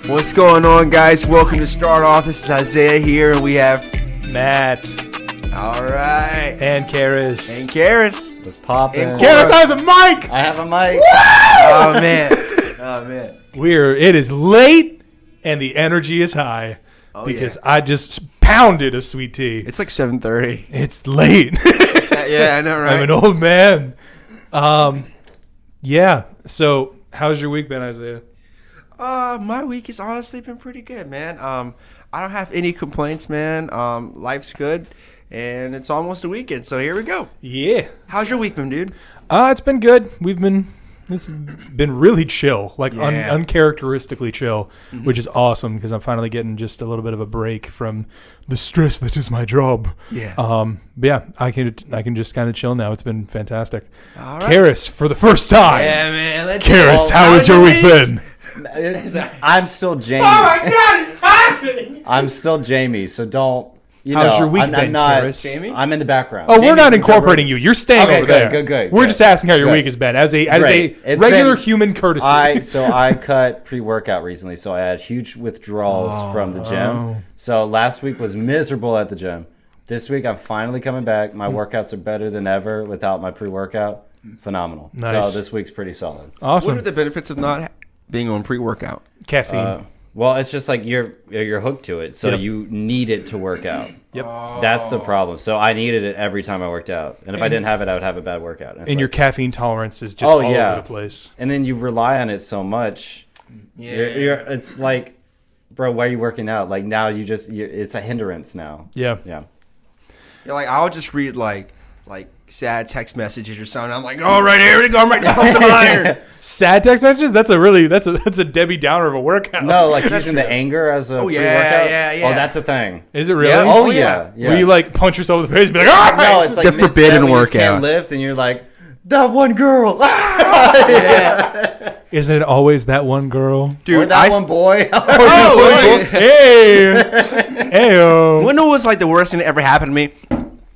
What's going on, guys? Welcome to StartOff. This is Isaiah here, and we have Matt. All right. And Karis. And Karis. It's popping. Karis has a mic! I have a mic. Oh, man. Oh, man. It is late, and the energy is high. Because I just pounded a sweet tea. It's like 7:30. It's late. Yeah, I know, right? I'm an old man. Yeah. So, how's your week been, Isaiah? My week has honestly been pretty good, man. I don't have any complaints, man. Life's good, and it's almost a weekend, so here we go. Yeah. How's your week been, dude? It's been good. It's been really chill, like uncharacteristically chill, which is awesome because I'm finally getting just a little bit of a break from the stress that is my job. Yeah. But yeah, I can just kind of chill now. It's been fantastic. All right. Karis, for the first time. Yeah, man. Karis, how has your week been? I'm still Jamie. Oh my God, it's talking! I'm still Jamie, so don't. How's your week I'm been, not, Karis? Jamie? I'm in the background. Oh, Jamie, we're not incorporating you. You're staying over there. Good. We're just asking how your week has been as a regular human courtesy. I cut pre-workout recently, so I had huge withdrawals from the gym. So last week was miserable at the gym. This week I'm finally coming back. My workouts are better than ever without my pre-workout. Phenomenal. Nice. So this week's pretty solid. Awesome. What are the benefits of not being on pre-workout? Caffeine. Well, it's just like you're hooked to it, so you need it to work out. Yep. That's the problem. So I needed it every time I worked out, and if I didn't have it, I would have a bad workout. And your caffeine tolerance is just all over the place. And then you rely on it so much. Yeah. It's like, bro, why are you working out? Like now it's a hindrance now. Yeah. Yeah. Yeah, like I'll just read like sad text messages or something. I'm like, all right, here we go. I'm right now. I'm tired. Sad text messages? That's a Debbie Downer of a workout. No, like using the anger as a pre-workout. Yeah. Oh, that's a thing. Is it really? Yeah. Oh yeah. Where you like punch yourself in the face and be like, ah! No, it's like The forbidden mid-set when you just workout. can't lift, and you're like, that one girl. Yeah. Isn't it always that one girl? Dude, that one boy. Hey! Heyo! When it was like the worst thing that ever happened to me?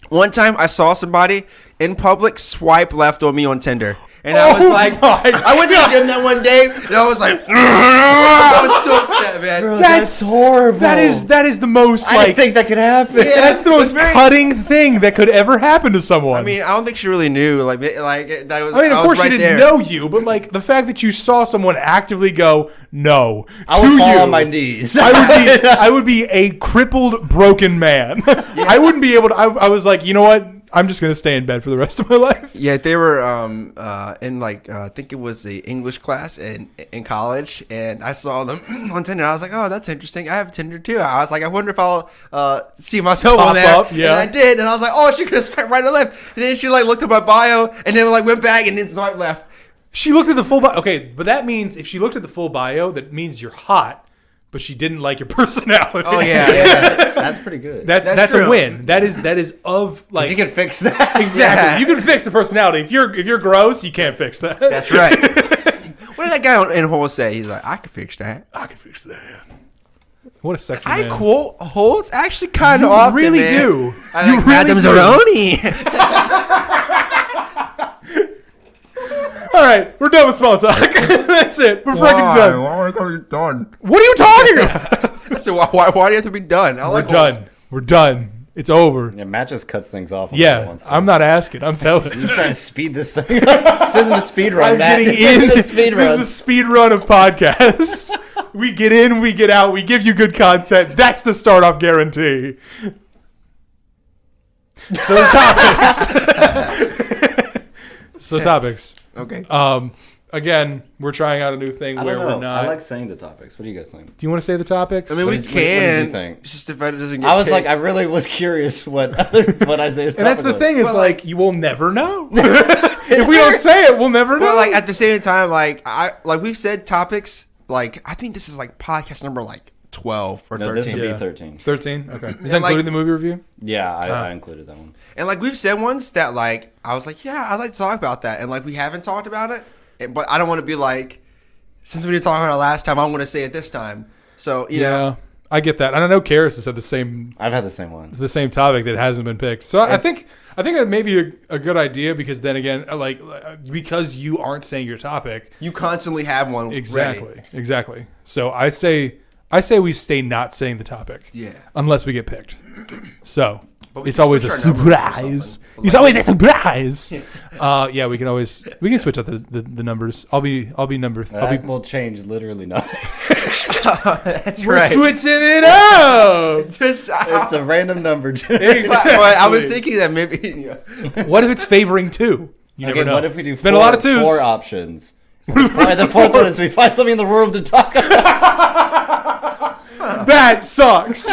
One time I saw somebody in public swipe left on me on Tinder. And I was like, I went to the gym that one day, and I was like, I was so upset, man. Bro, that's horrible. That is the most I didn't think that could happen. Yeah. that's the most cutting thing that could ever happen to someone. I mean, I don't think she really knew, like that was. I mean, of course right she didn't know you, but like the fact that you saw someone actively go no, I would fall on my knees. I would be a crippled, broken man. I wouldn't be able to. I was like, you know what? I'm just gonna stay in bed for the rest of my life. Yeah, they were in like I think it was the English class in college, and I saw them on Tinder. I was like, oh, that's interesting. I have Tinder too. I was like, I wonder if I'll see myself Pop on there. up, yeah. And I did, and I was like, oh, she could have swiped right or left. And then she like looked at my bio, and then like went back and then swiped left. She looked at the full bio. Okay, but that means if she looked at the full bio, that means you're hot. But she didn't like your personality. Oh yeah. That's pretty good. That's true. a win. That is of like you can fix that. exactly. Yeah. You can fix the personality. If you're gross, you can't fix that. That's right. What did that guy in Hole say? He's like, I can fix that. I can fix that. What a sexy I man. quote Holes actually kind of You often, really man. do. I You like really Madame do. Zeroni. All right, we're done with small talk. That's it. We're freaking done. Why are we done? What are you talking about? I said, why do you have to be done? I We're like done. Holes. We're done. It's over. Yeah, Matt just cuts things off. Yeah, I'm not asking. I'm telling. You trying to speed this thing up? This isn't a speed run, I'm Matt. getting This in. isn't a speed run. This is the speed run of podcasts. We get in, we get out, we give you good content. That's the start off guarantee. So topics. Okay. Again, we're trying out a new thing I where don't know. we're not. I like saying the topics. What do you guys think? Do you want to say the topics? I mean, What we did can. you think? It's just if it doesn't get I was picked. like, I really was curious what Isaiah's and that's the topic thing is Well, like you will never know. If we don't say it, we'll never know. But like at the same time, like we've said topics. Like I think this is like podcast number like 12 or No, 13. this would be 13. 13? Okay. Is that like- including the movie review? Yeah, I included that one. And like we've said ones that like I was like, yeah, I'd like to talk about that, and like we haven't talked about it, but I don't want to be like, since we didn't talk about it last time, I'm going to say it this time. So you know, I get that, and I know Karis has had the same I've had the same one. topic that hasn't been picked. So I think I think that may be a good idea because then again, because you aren't saying your topic, You constantly have one ready. Exactly. So I say we stay not saying the topic. Yeah. Unless we get picked. So we it's can always a switch our numbers or surprise. something. It's always a surprise. Yeah, we can switch out the numbers. I'll be number. Will change literally nothing. That's We're right. switching it up. It's a random number. Exactly. But I was thinking that maybe. What if it's favoring 2? You never know. What if we do it's been a lot of 2s. 4 options? The fourth one is we find something in the room to talk about. That sucks.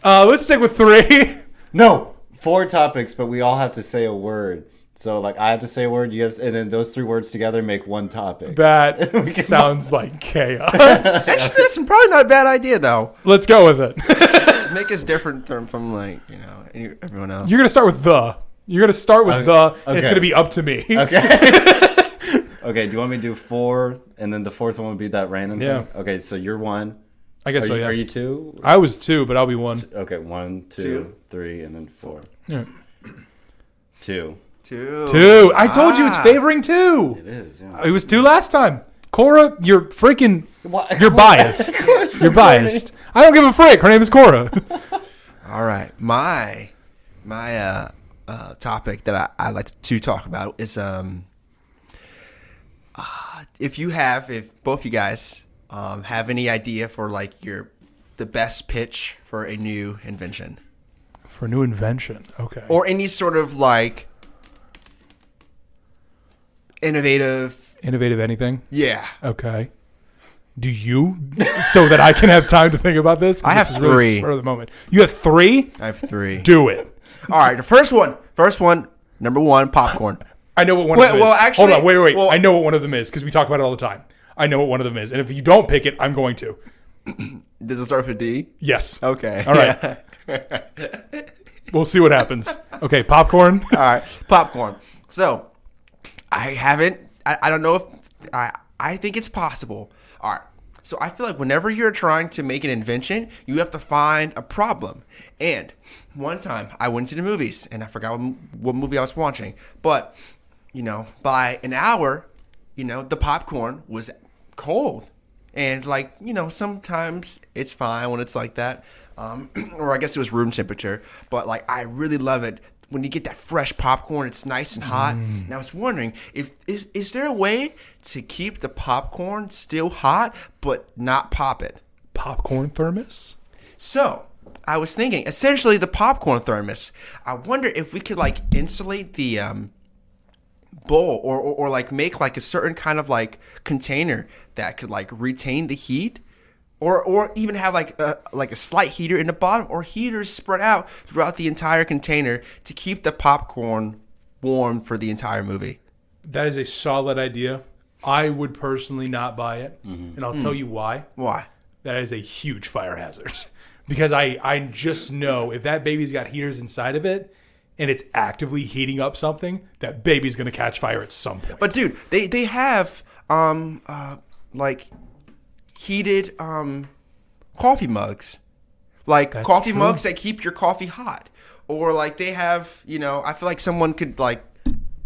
Let's stick with 3. No, 4 topics, but we all have to say a word. So like I have to say a word, and then those 3 words together make one topic. That sounds like chaos. Actually, that's probably not a bad idea, though. Let's go with it. Make us different from everyone else. You're gonna start with the. You're gonna start with and it's gonna be up to me. Okay. Okay. Do you want me to do 4, and then the 4th one would be that random Yeah. thing? Okay. So you're 1. I guess so. Yeah. Are you 2? I was 2, but I'll be 1. Okay. 1, 2, 3, and then 4. Yeah. 2. 2. I told you it's favoring 2. It is. Yeah. It was 2 last time. Cora, you're freaking. You're biased. You're biased. I don't give a frick. Her name is Cora. All right, my topic that I like to talk about is if both you guys have any idea for like the best pitch for a new invention. For a new invention, okay. Or any sort of like innovative anything? Yeah. Okay. Do you? So that I can have time to think about this? I have this is really 3. spur of the moment. You have 3? I have 3. Do it. All right, the first one, number 1, popcorn. I know what one of them is. Well, actually, hold on, wait. well- I know what one of them is because we talk about it all the time. I know what one of them is, and if you don't pick it, I'm going to. Does it start with a D? Yes. Okay. All right. We'll see what happens. Okay, popcorn. All right, popcorn. So, I don't know if, I think it's possible. All right. So I feel like whenever you're trying to make an invention, you have to find a problem. And one time I went to the movies and I forgot what movie I was watching. But, by an hour, the popcorn was cold. And sometimes it's fine when it's like that. Or I guess it was room temperature. But I really love it. When you get that fresh popcorn, it's nice and hot. And I was wondering, is there a way to keep the popcorn still hot but not pop it? Popcorn thermos? So I was thinking, essentially the popcorn thermos. I wonder if we could insulate the bowl or make a certain kind of container that could retain the heat. Or even have a slight heater in the bottom, or heaters spread out throughout the entire container to keep the popcorn warm for the entire movie. That is a solid idea. I would personally not buy it, and I'll tell you why. Why? That is a huge fire hazard. Because I just know if that baby's got heaters inside of it, and it's actively heating up something, that baby's going to catch fire at some point. But dude, they have heated coffee mugs, That's coffee true. mugs that keep your coffee hot, or they have I feel like someone could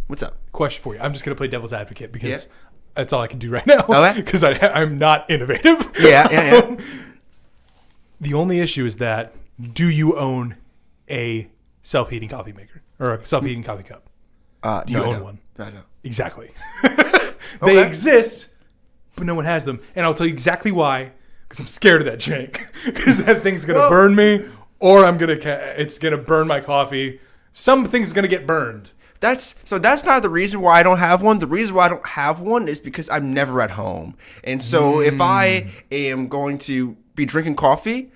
what's up? Question for you. I'm just going to play devil's advocate because Yeah. that's all I can do right now. Okay. Because I'm not innovative. Yeah. The only issue is that, do you own a self-heating coffee maker or a self-heating coffee cup? Do you own one? I know. Exactly. They Okay. exist, but no one has them. And I'll tell you exactly why, because I'm scared of that jank. Because that thing's going to burn me, or it's going to burn my coffee. Something's going to get burned. That's not the reason why I don't have one. The reason why I don't have one is because I'm never at home. And so if I am going to be drinking coffee,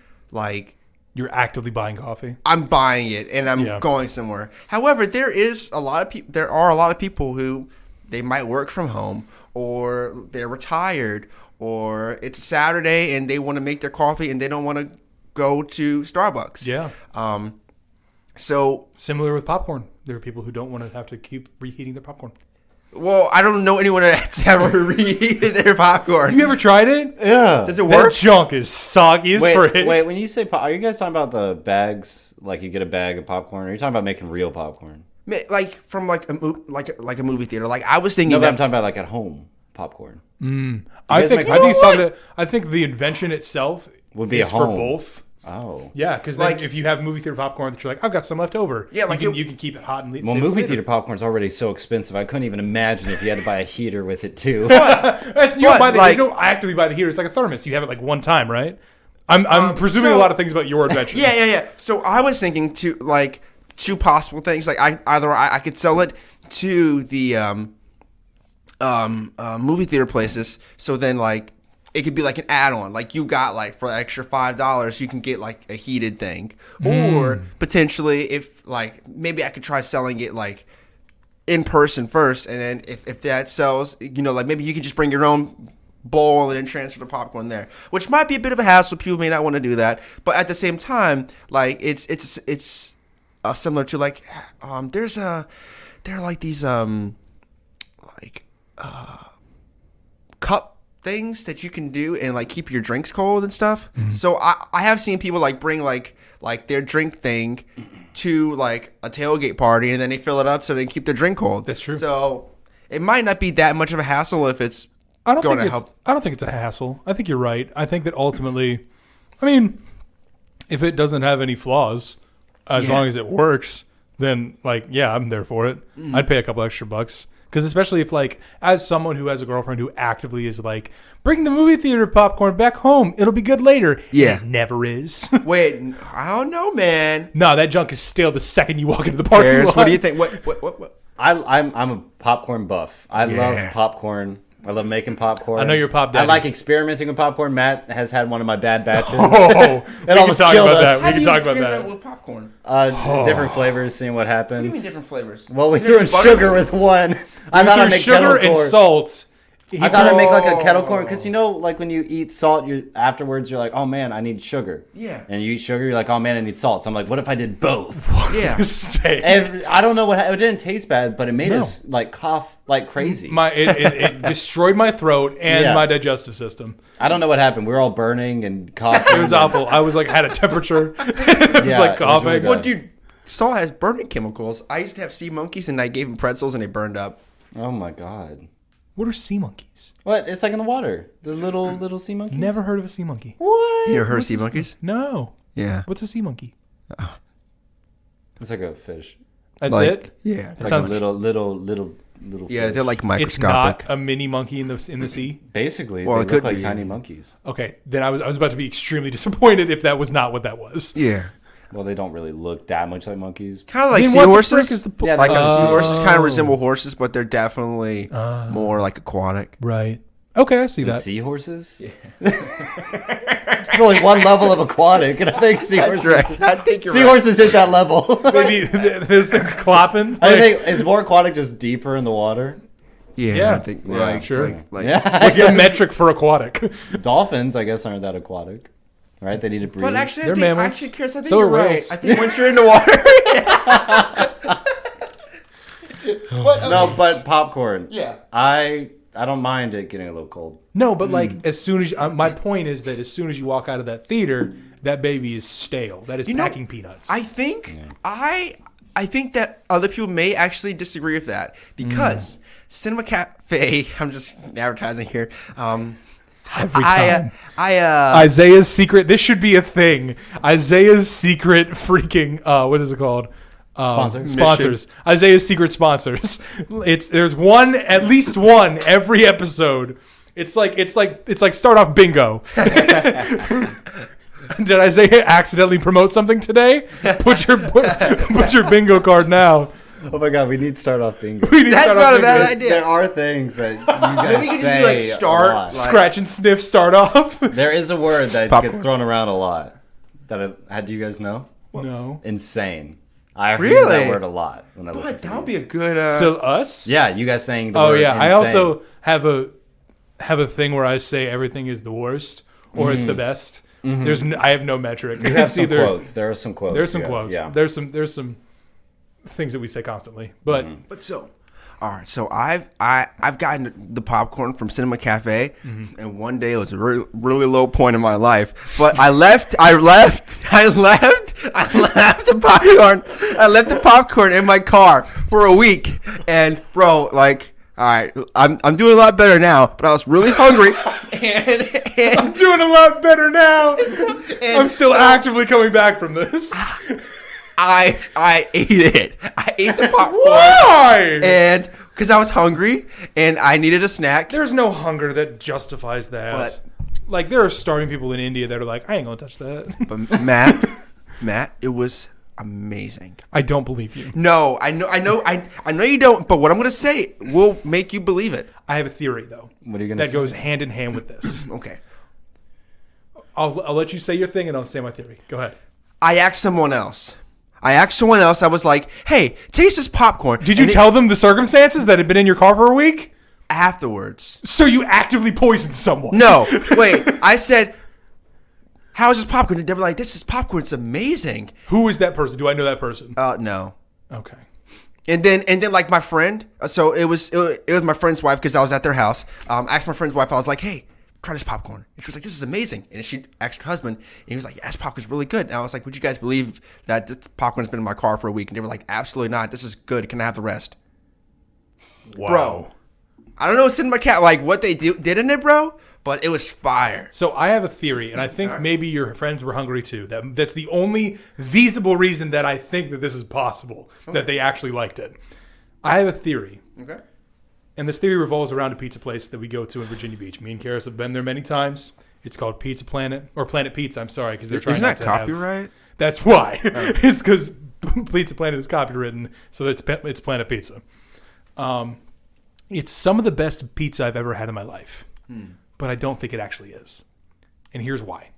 You're actively buying coffee. I'm buying it and I'm going somewhere. However, there are a lot of people who they might work from home, or they're retired, or it's Saturday and they want to make their coffee and they don't want to go to Starbucks. Yeah. So Similar with popcorn. There are people who don't want to have to keep reheating their popcorn. Well, I don't know anyone that's ever reheated their popcorn. You ever tried it? Yeah. Does it That work? junk is soggy as frick. Wait, when you say are you guys talking about the bags? Like you get a bag of popcorn? Or are you talking about making real popcorn? Like from like a movie theater. Like I was thinking No, but I'm that. talking about like at home popcorn. I think make- I think the invention itself Would be is a for home. both. Oh. Yeah, because Like- if you have movie theater popcorn that you're like, I've got some left over. Yeah, like you can keep it hot and leave. Well, save it for movie later. theater popcorn's already so expensive. I couldn't even imagine if you had to buy a heater with it too. That's, you, don't But, buy the, like- you don't actively buy the heater. It's like a thermos. You have it like one time, right? I'm presuming so- a lot of things about your invention. Yeah. So I was thinking two possible things. Like I could sell it to the movie theater places. So then like it could be like an add-on. Like you got like for the extra $5, you can get like a heated thing, or potentially if like maybe I could try selling it like in person first, and then if that sells, like maybe you can just bring your own bowl and then transfer the popcorn there, which might be a bit of a hassle. People may not want to do that, but at the same time, like it's similar to like there are like these cup things that you can do and like keep your drinks cold and stuff. So I have seen people like bring like their drink thing to like a tailgate party, and then they fill it up so they can keep their drink cold. That's true. So it might not be that much of a hassle if it's I don't going to think help. I don't think it's a hassle. I think you're right. I think that ultimately, I mean, if it doesn't have any flaws, as Yeah. long as it works, then like, yeah, I'm there for it. I'd pay a couple extra bucks. Because especially if like, as someone who has a girlfriend who actively is like, bring the movie theater popcorn back home. It'll be good later. Yeah. It never is. Wait, I don't know, man. No, that junk is stale the second you walk into the parking Bears, lot. what do you think? What? I'm a popcorn buff. I Yeah. love popcorn. I love making popcorn. I know you're pop I daddy. like experimenting with popcorn. Matt has had one of my bad batches. Oh, we can almost talk killed about us. that. We can talk about that. with popcorn. Different flavors, seeing what happens. What do you mean different flavors? Well, we Is it threw in just butter? sugar with one. I thought I'd make sugar kettle and corn. salt. I thought I'd make like a kettle corn because like when you eat salt, you afterwards you're like, oh man, I need sugar. Yeah. And you eat sugar, you're like, oh man, I need salt. So I'm like, what if I did both? Yeah. And I don't know what it didn't taste bad, but it made us like cough like crazy. It destroyed my throat and Yeah. my digestive system. I don't know what happened. We were all burning and coughing. It was awful. I was like had a temperature. It was Yeah, like it was coughing. really Well, bad. dude, salt has burning chemicals. I used to have sea monkeys, and I gave them pretzels, and they burned up. Oh my god. What are sea monkeys? What? It's like in the water. The little sea monkeys. Never heard of a sea monkey. What? You ever heard of sea monkeys? No. Yeah. What's a sea monkey? It's like a fish. That's Like, it. Yeah. It Like sounds. a little. Yeah, fish. they're like It's microscopic. not a mini monkey in the sea. Basically, Well, they it look could like be. tiny monkeys. Okay, then I was about to be extremely disappointed if that was not what that was. Yeah. Well, they don't really look that much like monkeys. Kind of like Then what the frick seahorses. is the po- Yeah, Like seahorses kind Oh. of resemble horses, but they're definitely more like aquatic. Right. Okay, I see The that. seahorses? There's only one level of aquatic, and I think seahorses. I think you're Seahorses hit that level. Maybe this thing's clopping. I think is more aquatic just deeper in the water. Yeah, Yeah. I think Yeah, like, sure. Like, Yeah, What's the metric for aquatic? dolphins, I guess, aren't that aquatic, right? They need to breathe. But actually, They're I think, mammals. actually, Chris, I think So you're are right. whales. I think once you're in the water. No, but popcorn. Yeah. I don't mind it getting a little cold. No, but like as soon as my point is that as soon as you walk out of that theater, that baby is stale. That is know, packing peanuts. I think I think that other people may actually disagree with that because Cinema Cafe. I'm just advertising here. Every time. I Isaiah's secret. This should be a thing. Isaiah's secret freaking. What is it called? Sponsor? Sponsors. Isaiah's secret sponsors. There's one, at least one every episode. It's like start off bingo. Did Isaiah accidentally promote something today? Put your bingo card now. Oh my god, we need start off bingo. We need to That's start not off a bad bingo. idea. There are things that you guys Maybe we could just say be like start, a lot. like- Scratch and sniff. Start off. There is a word that Popcorn. gets thrown around a lot. Do you guys know? No. Insane. I hear Really? that word a lot when I listen But to that would these. be a good. So us? Yeah, you guys saying the Oh word yeah. I insane. also have a thing where I say everything is the worst or it's the best. I have no metric. You have It's some either- quotes. There are some quotes. There's some yeah, quotes. Yeah. There's some things that we say constantly. But But so, All right, so I've gotten the popcorn from Cinema Cafe, and one day it was a really low point in my life. But I left the popcorn. I left the popcorn in my car for a week, and bro, like, all right, I'm doing a lot better now. But I was really hungry, and I'm doing a lot better now. I'm still actively coming back from this. I ate it. I ate the popcorn. Why? And because I was hungry and I needed a snack. There's no hunger that justifies that. But like, there are starving people in India that are like, I ain't gonna touch that. But Matt, it was amazing. I don't believe you. No, I know you don't. But what I'm gonna say will make you believe it. I have a theory though. What are you gonna that say? goes hand in hand with this. Okay. I'll let you say your thing and I'll say my theory. Go ahead. I asked someone else. I was like, "Hey, taste this popcorn." Did you tell them the circumstances that had been in your car for a week? Afterwards? So you actively poisoned someone? No, wait. I said, "How is this popcorn?" They were like, "This is popcorn. It's amazing." Who is that person? Do I know that person? No. Okay. And then like my friend. So it was my friend's wife because I was at their house. I asked my friend's wife. I was like, "Hey, try this popcorn." And she was like, "This is amazing." And she asked her husband, and he was like, "Yeah, this popcorn's really good." And I was like, "Would you guys believe that this popcorn's been in my car for a week?" And they were like, "Absolutely not. This is good. Can I have the rest?" Wow. Bro, I don't know what's in my cat, like what they did in it, bro, but it was fire. So I have a theory, and I think maybe your friends were hungry too. That's the only feasible reason that I think that this is possible, that they actually liked it. I have a theory. Okay. And this theory revolves around a pizza place that we go to in Virginia Beach. Me and Karis have been there many times. It's called Pizza Planet, or Planet Pizza, I'm sorry, because they're trying Isn't not that to have... copyright? That's why. It's because Pizza Planet is copywritten, so it's Planet Pizza. It's some of the best pizza I've ever had in my life, but I don't think it actually is. And here's why.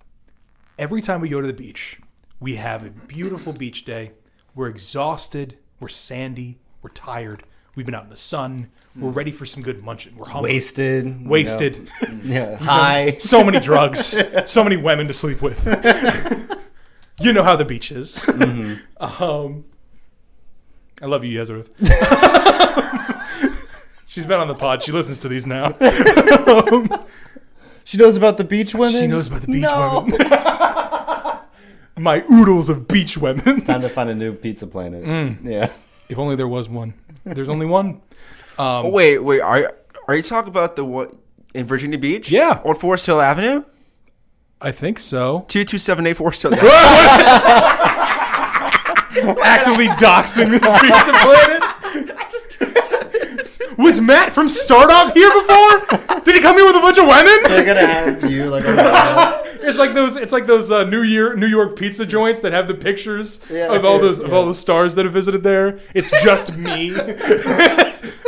Every time we go to the beach, we have a beautiful beach day. We're exhausted. We're sandy. We're tired. We've been out in the sun. We're ready for some good munching. We're hungry. Wasted. Yeah. High. So many drugs. So many women to sleep with. You know how the beach is. I love you, Yezreth. She's been on the pod. She listens to these now. She knows about the beach women? She knows about the beach women. My oodles of beach women. It's time to find a new Pizza Planet. Yeah. If only there was one. There's only one. Wait. Are you talking about the one in Virginia Beach? Yeah. On Forest Hill Avenue? I think so. 2278 Forest Hill Avenue. Actively doxing this Pizza Planet. Was Matt from StartOff here before? Did he come here with a bunch of women? They're gonna have you like on the It's like those New York pizza joints that have the pictures of all the stars that have visited there. It's just me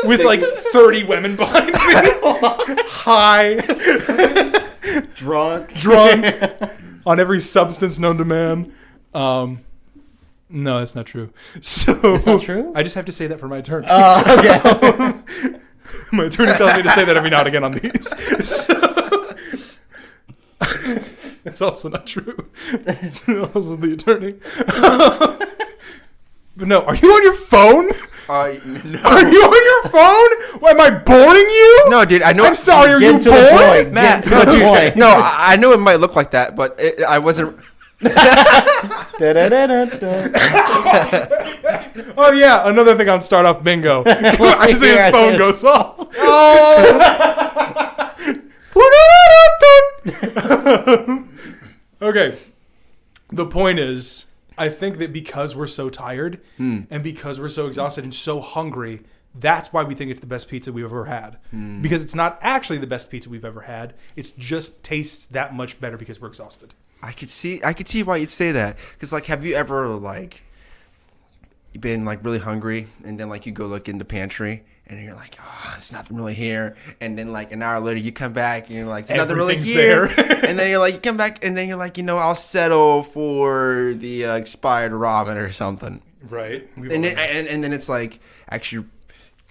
with like 30 women behind me, high, drunk on every substance known to man. No, that's not true. So it's not true? I just have to say that for my attorney. Okay. My attorney tells me to say that every now and again on these. So, it's also not true. It's also the attorney. But no, are you on your phone? No. Are you on your phone? Am I boring you? No, dude. I know. I'm sorry. Are you Get to the bored? point. Matt, Get to the point. No, I know it might look like that, but I wasn't. Oh yeah, another thing on StartOff bingo. I see his phone goes off. Okay. The point is, I think that because we're so tired and because we're so exhausted and so hungry, that's why we think it's the best pizza we've ever had. Because it's not actually the best pizza we've ever had. It just tastes that much better because we're exhausted. I could see why you'd say that. Because, like, have you ever, like, been, like, really hungry and then, like, you go look in the pantry and you're like, oh, there's nothing really here. And then, like, an hour later you come back and you're like, there's nothing really here. And then you're like, you come back and then you're like, I'll settle for the expired ramen or something. Right. And then it's like, actually,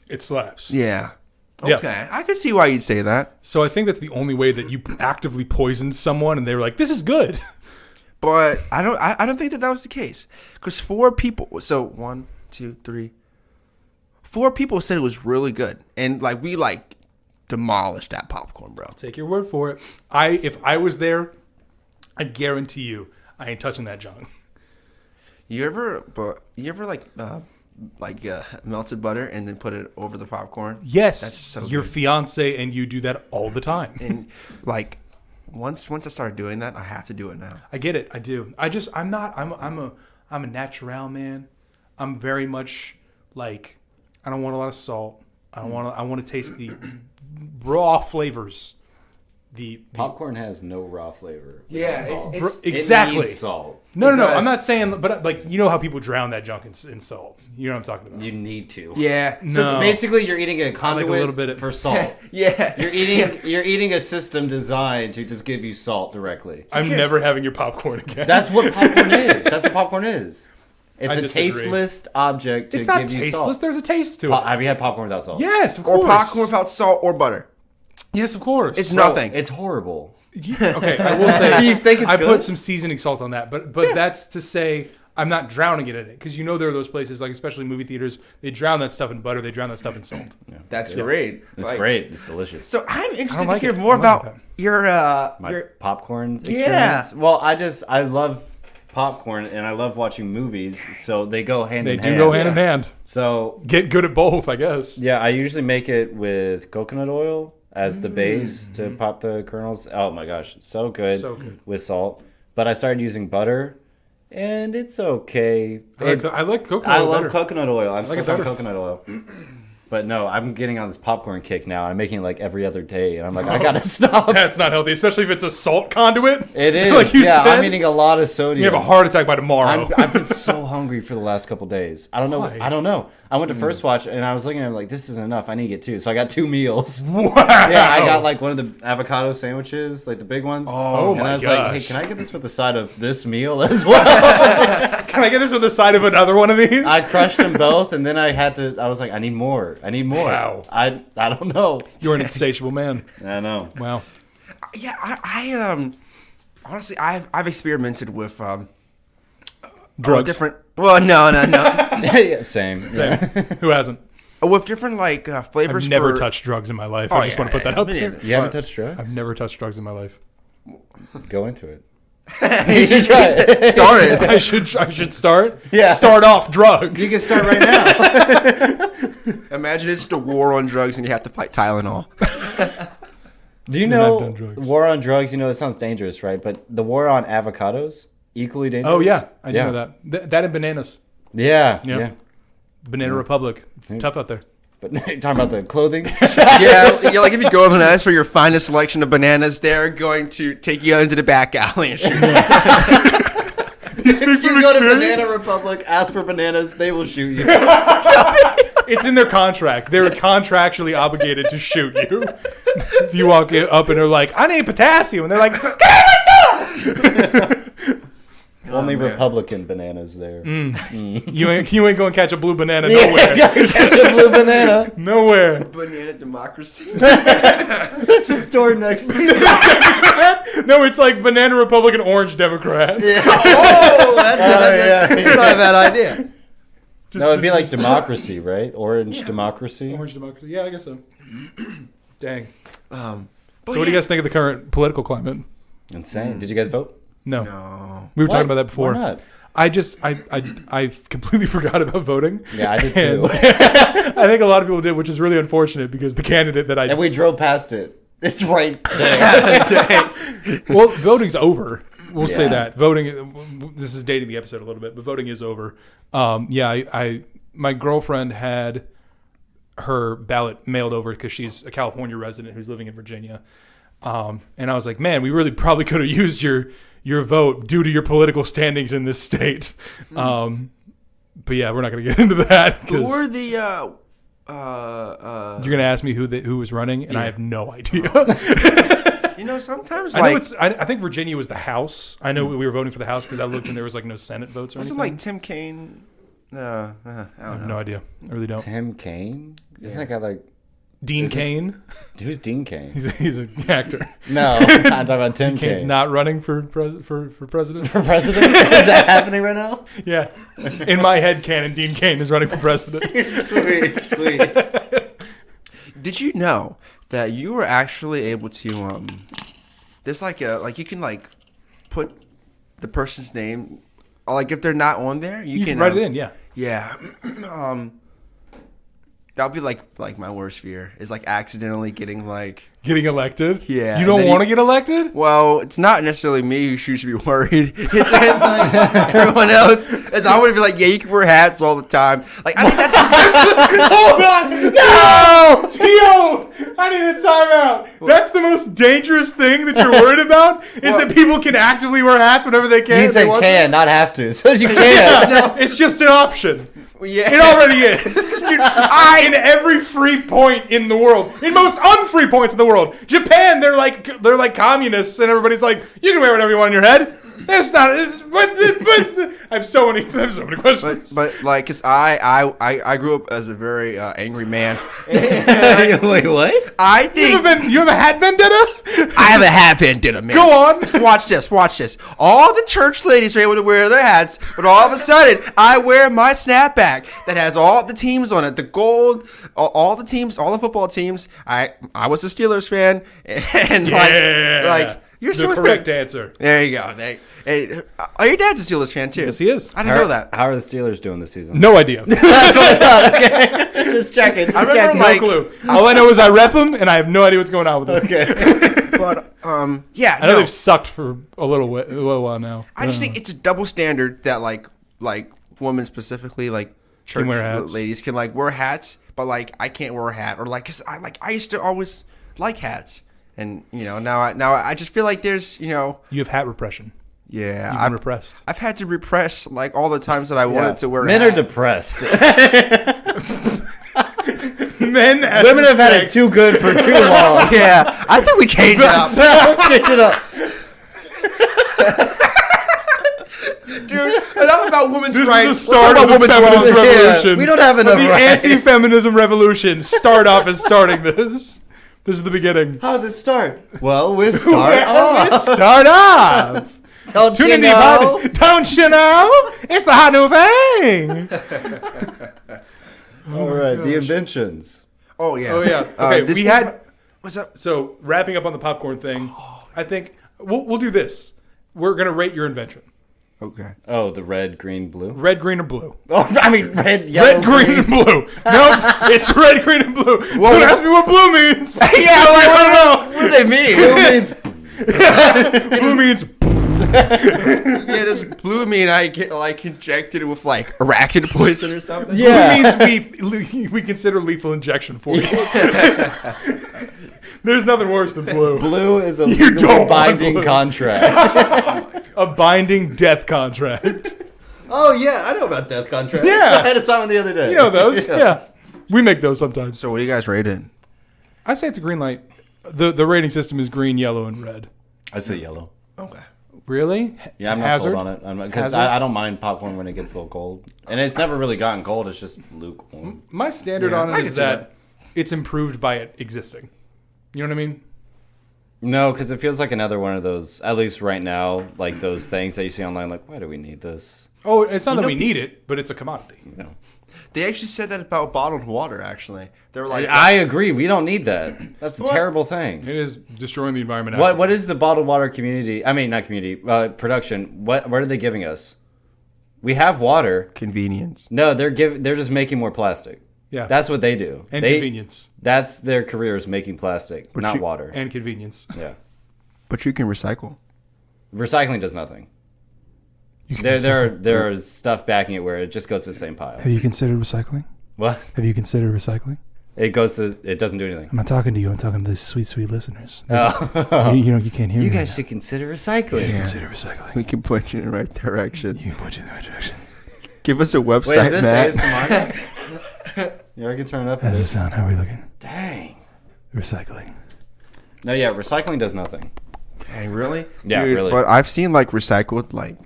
it slaps. yeah. Yeah. Okay. I could see why you'd say that. So I think that's the only way that you actively poisoned someone and they were like, this is good. But I don't think that was the case. Because 4 people, so 1, 2, 3, 4 people said it was really good, and like we like demolished that popcorn, bro. Take your word for it. If I was there, I guarantee you, I ain't touching that junk. You ever melted butter and then put it over the popcorn? Yes, that's so your good. Fiance and you do that all the time. And like once I started doing that, I have to do it now. I get it. I do. I'm a natural man. I'm very much like, I don't want a lot of salt. I want to taste the raw flavors. The Popcorn has no raw flavor. Yeah, Salt. exactly. It needs salt. No. does. I'm not saying, but like, you know how people drown that junk in salt. You know what I'm talking about. You need to. Yeah. No. So basically, you're eating a conduit little bit for salt. Yeah. You're eating a system designed to just give you salt directly. I'm never having your popcorn again. That's what popcorn is. That's what popcorn is. It's I a disagree. tasteless object to It's not give you tasteless. salt. There's a taste to it. Have you had popcorn without salt? Yes, of Or course. popcorn without salt or butter. Yes, of course. It's Bro, nothing. It's horrible. Okay, I will say You think it's I good? put some seasoning salt on that, but that's to say I'm not drowning it in it, because you know there are those places, like especially movie theaters, they drown that stuff in butter, they drown that stuff in salt. That's great. It's Like, great. It's delicious. So I'm interested like to hear it. more I like about that. My your popcorn experience. Yeah. Well, I love popcorn and I love watching movies, so they go hand They in do hand. go hand in hand. So Get good at both, I guess. yeah, I usually make it with coconut oil as the base to pop the kernels. Oh my gosh, so good. So good. With salt. But I started using butter, and it's okay. I like coconut I oil love better. coconut oil. I'm like stuck it on better. coconut oil. But no, I'm getting on this popcorn kick now. I'm making it like every other day, and I'm like, I gotta stop. That's not healthy, especially if it's a salt conduit. It is. Like you yeah, said. I'm eating a lot of sodium. You have a heart attack by tomorrow. I've been so hungry for the last couple days. I don't know. Why? I don't know. I went to First Watch and I was looking at it like, this isn't enough. I need to get 2. So I got 2 meals. Wow. Yeah, I got like one of the avocado sandwiches, like the big ones. Oh and my I was like, hey, gosh. can I get this with the side of this meal as well? Can I get this with the side of another one of these? I crushed them both, and then I was like, I need more. I need more. Wow. I don't know. You're an insatiable man. I know. Wow. Yeah, I honestly I've experimented with Drugs. different. Well, no. Yeah, same. Yeah. Who hasn't? With different like flavors. I've never for, touched drugs in my life. Oh, I just yeah, want to put that yeah, out me there. neither. You haven't touched drugs? I've never touched drugs in my life. Go into it. You should try it. Started. I should start. Yeah. Start off drugs. You can start right now. Imagine it's the war on drugs and you have to fight Tylenol. Do you I've know done drugs. war on drugs? You know, it sounds dangerous, right? But the war on avocados, equally dangerous. Oh yeah, I do Yeah. know that. That and bananas. Yeah, Yeah. yeah. Banana Republic. It's tough out there. But you're talking about the clothing? yeah, like if you go to ask for your finest selection of bananas, they're going to take you into the back alley and shoot you. If you from go to experience? Banana Republic, ask for bananas, they will shoot you. It's in their contract. They're contractually obligated to shoot you. If you walk up and they're like, I need potassium. And they're like, get out of my store! Only man. Republican bananas there. You ain't going to catch a blue banana nowhere. Catch a blue banana. Nowhere. Banana democracy. That's a store next to you. No, it's like Banana Republic and Orange Democrat. Oh, that's not a bad idea. No, it'd be like democracy, right? Orange democracy. Orange Democracy. Yeah, I guess so. Dang. But So what do you guys think of the current political climate? Insane. Did you guys vote? No. No. We were Why- talking about that before. Why not? I completely forgot about voting. Yeah, I did And too. I think a lot of people did, which is really unfortunate because the candidate that And we drove past it. It's right there. well, voting's over. We'll say Yeah. that voting. This is dating the episode a little bit, but voting is over. My girlfriend had her ballot mailed over because she's a California resident who's living in Virginia, and I was like, man, we really probably could have used your vote due to your political standings in this state. But yeah, we're not going to get into that. Who 'cause were the you're going to ask me who was running, and I have no idea. sometimes I like know I think Virginia was the House. I know we were voting for the House because I looked and there was like no Senate votes or wasn't anything. like Tim Kaine. I I don't have know. no idea. I really don't. Tim Kaine? Isn't that guy like Dean Cain. Who's Dean Cain? He's an actor. No, I'm talking about Tim Kane's Kaine. not running for president. For president? Is that happening right now? Yeah. In my head canon, Dean Cain is running for president. Sweet. Did you know that you were actually able to there's like you can put the person's name, if they're not on there, you can write it in, yeah. Yeah. That would be like my worst fear is accidentally getting elected. Yeah. You don't want to get elected? Well, it's not necessarily me who should be worried. It's everyone else. As I want to be yeah, you can wear hats all the time. I think that's just Hold on! No! Tio! I need a timeout. That's the most dangerous thing that you're worried about is that people can actively wear hats whenever they can. He said can, not have to. So you can. No, it's just an option. Yeah. It already is. Dude, in every free point in the world, in most unfree points in the world, Japan, they're like communists, and everybody's like, you can wear whatever you want on your head. That's not. But I have so many questions. But cause I grew up as a very angry man. Wait, what? I think you have a hat vendetta? I have a hat vendetta, man. Go on. Just watch this. All the church ladies are able to wear their hats, but all of a sudden, I wear my snapback that has all the teams on it, the gold, all the teams, all the football teams. I was a Steelers fan, and you're the correct answer. There you go. Your dad's a Steelers fan too. Yes, he is. I didn't know that. How are the Steelers doing this season? No idea. That's what I thought. Okay, just checking. I remember No clue. All I know is I rep them, and I have no idea what's going on with them. Okay. But yeah, I know they've sucked for a little while now. I just think it's a double standard that women specifically church wear hats. ladies can wear hats, but I can't wear a hat or cause I used to always like hats, and now I just feel there's you have hat repression. Yeah, You've been repressed. I've had to repress all the times that I wanted to wear. Men a are hat. depressed. Women have had it too good for too long. Yeah, I think we changed it up. Let's change it up. Dude, enough about women's This rights. is the start of the feminist revolution. Yeah, we don't have enough The rights. anti-feminism revolution. StartOff is starting this. This is the beginning. How did this start? Well, we start StartOff. Don't Tune you in, know? Don't you know? It's the hot new thing. All right, the inventions. Oh yeah. Oh yeah. Okay, we had. What's up? So wrapping up on the popcorn thing, I think we'll do this. We're gonna rate your invention. Okay. Oh, the red, green, blue. Red, green, or blue? Oh, I mean red, yellow, Red, green, and blue. Nope, it's red, green, and blue. Don't ask me what blue means. Yeah, I what do they mean? Blue means don't know. Blue means. Yeah, does blue mean I get injected with arachid poison or something? Yeah. Blue means we consider lethal injection for you. There's nothing worse than blue. blue is a don't legally want binding blue. contract. A binding death contract. Oh yeah, I know about death contracts. Yeah. I had to sign one the other day. You know those? Yeah. We make those sometimes. So what do you guys rate it? I say it's a green light. The rating system is green, yellow, and red. I say yellow. Okay. Really? Yeah, I'm not Hazard? sold on it because Hazard? I don't mind popcorn when it gets a little cold, and it's never really gotten cold. It's just lukewarm. My standard Yeah, on I it can is see that it's improved by it existing. You know what I mean? No, because it feels like another one of those. At least right now, like those things that you see online. Like, why do we need this? Oh, it's not that know, we need it, but it's a commodity. You know. They actually said that about bottled water. Actually, they were like, I agree. We don't need that. That's a terrible thing. It is destroying the environment. What is the bottled water community? I mean, not community. Production. What are they giving us? We have water. convenience. No, they're just making more plastic. Yeah. That's what they do. And convenience. That's their career is making plastic, not water. And convenience. Yeah. But you can recycle. Recycling does nothing. There is stuff backing it where it just goes to the same pile. Have you considered recycling? What? Have you considered recycling? It doesn't do anything. I'm not talking to you. I'm talking to these sweet, sweet listeners. Oh. You can't hear me. You guys right should consider recycling. now. Consider recycling. We can point you in the right direction. You can point you in the right direction. Give us a website, Wait, is this Matt. ASMR? Yeah, I can turn it up. How's it sound? How are we looking? Dang. Recycling. No, yeah, recycling does nothing. Dang, really? Yeah, really. But I've seen recycled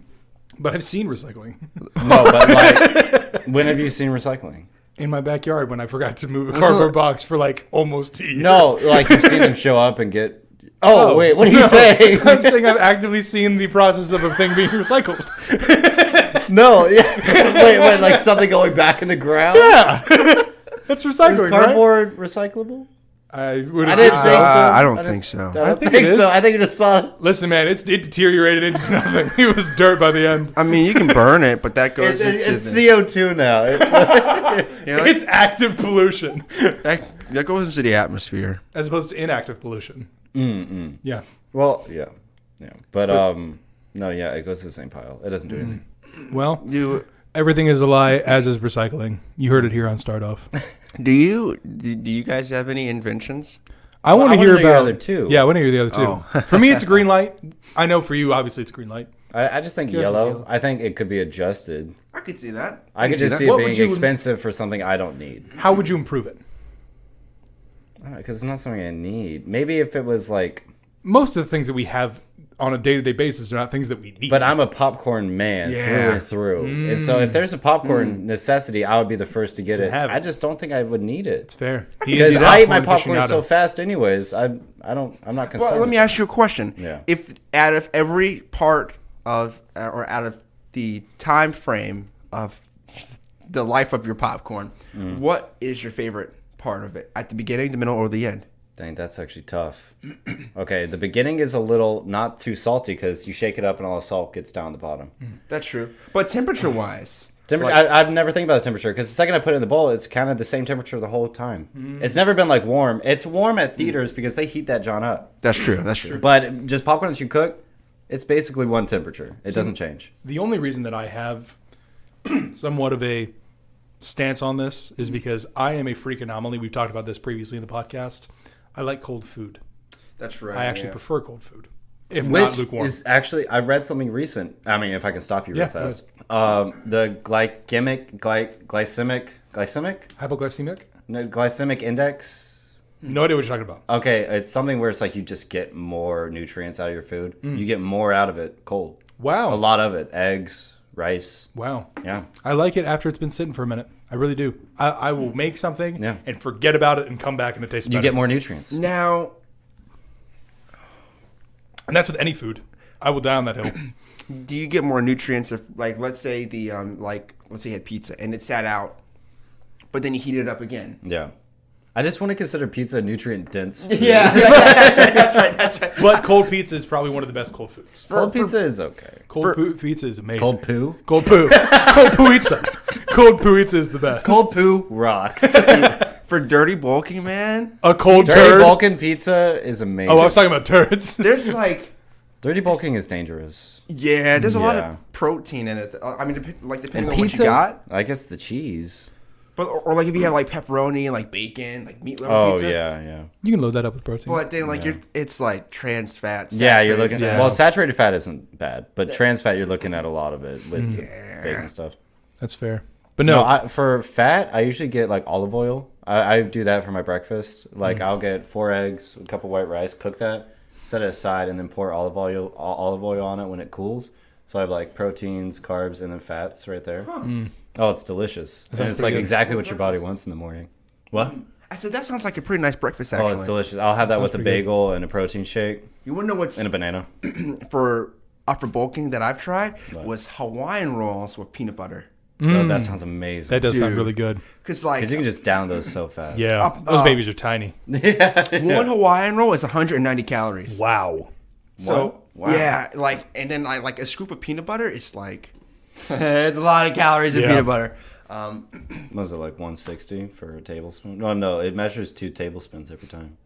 But I've seen recycling. No, but when have you seen recycling? In my backyard when I forgot to move a cardboard box for like almost a year. No, like you've seen them show up and get. Oh, wait, what are you saying? I'm saying I've actively seen the process of a thing being recycled. No, yeah. Wait, like something going back in the ground? Yeah. That's recycling, Is cardboard recyclable? I would I assume didn't so. think so. I don't think so. I don't think think it is. so. I think it just saw. Listen, man, it deteriorated into nothing. It was dirt by the end. I mean, you can burn it, but that goes into It's CO2 now. It's active pollution that goes into the atmosphere. as opposed to inactive pollution. Yeah. Well, yeah. But no, yeah, it goes to the same pile. It doesn't do anything. Well, You everything is a lie, as is recycling. You heard it here on StartOff. do you guys have any inventions? I want to I hear wanna know about your other two. Yeah, I want to hear the other two. Oh. For me, it's a green light. I know for you, obviously, it's a green light. I just think Yours is yellow. yellow. I think it could be adjusted. I could see that. I could just see What it would being you- expensive for something I don't need. How would you improve it? Because it's not something I need. Maybe if it was like. Most of the things that we have on a day-to-day basis are not things that we need. But I'm a popcorn man Yeah. through and through. And so if there's a popcorn necessity, I would be the first to get To it. have it. I just don't think I would need it. it's fair. Because I eat my popcorn so fast anyways. I'm not concerned. Well, let me ask you a question. Yeah. If out of every part of, or out of the time frame of the life of your popcorn, what is your favorite part of it? At the beginning, the middle, or the end? Dang, that's actually tough. Okay, the beginning is a little not too salty because you shake it up and all the salt gets down the bottom. That's true. But temperature-wise, Temperature, I've never think about the temperature because the second I put it in the bowl, it's kind of the same temperature the whole time. It's never been like warm. It's warm at theaters because they heat that John up. that's true. That's true. But just popcorn that you cook, it's basically one temperature. It doesn't change. The only reason that I have somewhat of a stance on this is because I am a freak anomaly. We've talked about this previously in the podcast. I like cold food. That's right. I actually prefer cold food, if not Which lukewarm. is actually, I read something recent. I mean, if I can stop you real Yeah, go fast. The glycemic Hypoglycemic? no, glycemic index. No idea what you're talking about. Okay, it's something where it's like you just get more nutrients out of your food. You get more out of it cold. Wow. A lot of it. Eggs, rice. Wow. Yeah. I like it after it's been sitting for a minute. I really do. I will make something Yeah. and forget about it and come back and it tastes better. You get more nutrients. Now, And that's with any food. I will die on that hill. do you get more nutrients if, like, let's say let's say you had pizza and it sat out, but then you heat it up again? Yeah. I just want to consider pizza nutrient dense. Yeah, that's right. But cold pizza is probably one of the best cold foods. Cold pizza is okay. Cold pizza is amazing. Cold poo? Cold poo. Cold pizza. Cold pizza is the best. Cold poo rocks. For dirty bulking, man, A cold Dirty turd. Balkan pizza is amazing. Oh, I was talking about turds. there's like, Dirty bulking is dangerous. yeah, there's a lot Yeah. of protein in it. I mean, depending And on what pizza? you got. I guess the cheese. But or like if you have like pepperoni and like bacon, like meat level Oh, pizza. yeah. You can load that up with protein. But then like it's like trans fat. Yeah, you're saturated looking fat. Well, saturated fat isn't bad, but trans fat, you're looking at a lot of it with the bacon stuff. That's fair. But no, For fat, I usually get like olive oil. I do that for my breakfast. Like I'll get 4 eggs, a cup of white rice, cook that, set it aside, and then pour olive oil on it when it cools. So I have like proteins, carbs, and then fats right there. Oh, it's delicious. And it's like pretty good. exactly what your body wants in the morning. What? I said that sounds like a pretty nice breakfast. Oh, Actually, it's delicious. I'll have that Sounds with a pretty good. bagel and a protein shake you wouldn't know what's and a banana. for bulking that I've tried was Hawaiian rolls with peanut butter. Oh, that sounds amazing. that does sound Dude. really good. Cause like Because you can just down those so fast. Yeah. Those babies are tiny. one Hawaiian roll is 190 calories. Wow. So Wow. yeah, like and then like a scoop of peanut butter is like it's a lot of calories in Yeah. peanut butter. Was it like 160 for a tablespoon? No, it measures 2 tablespoons every time.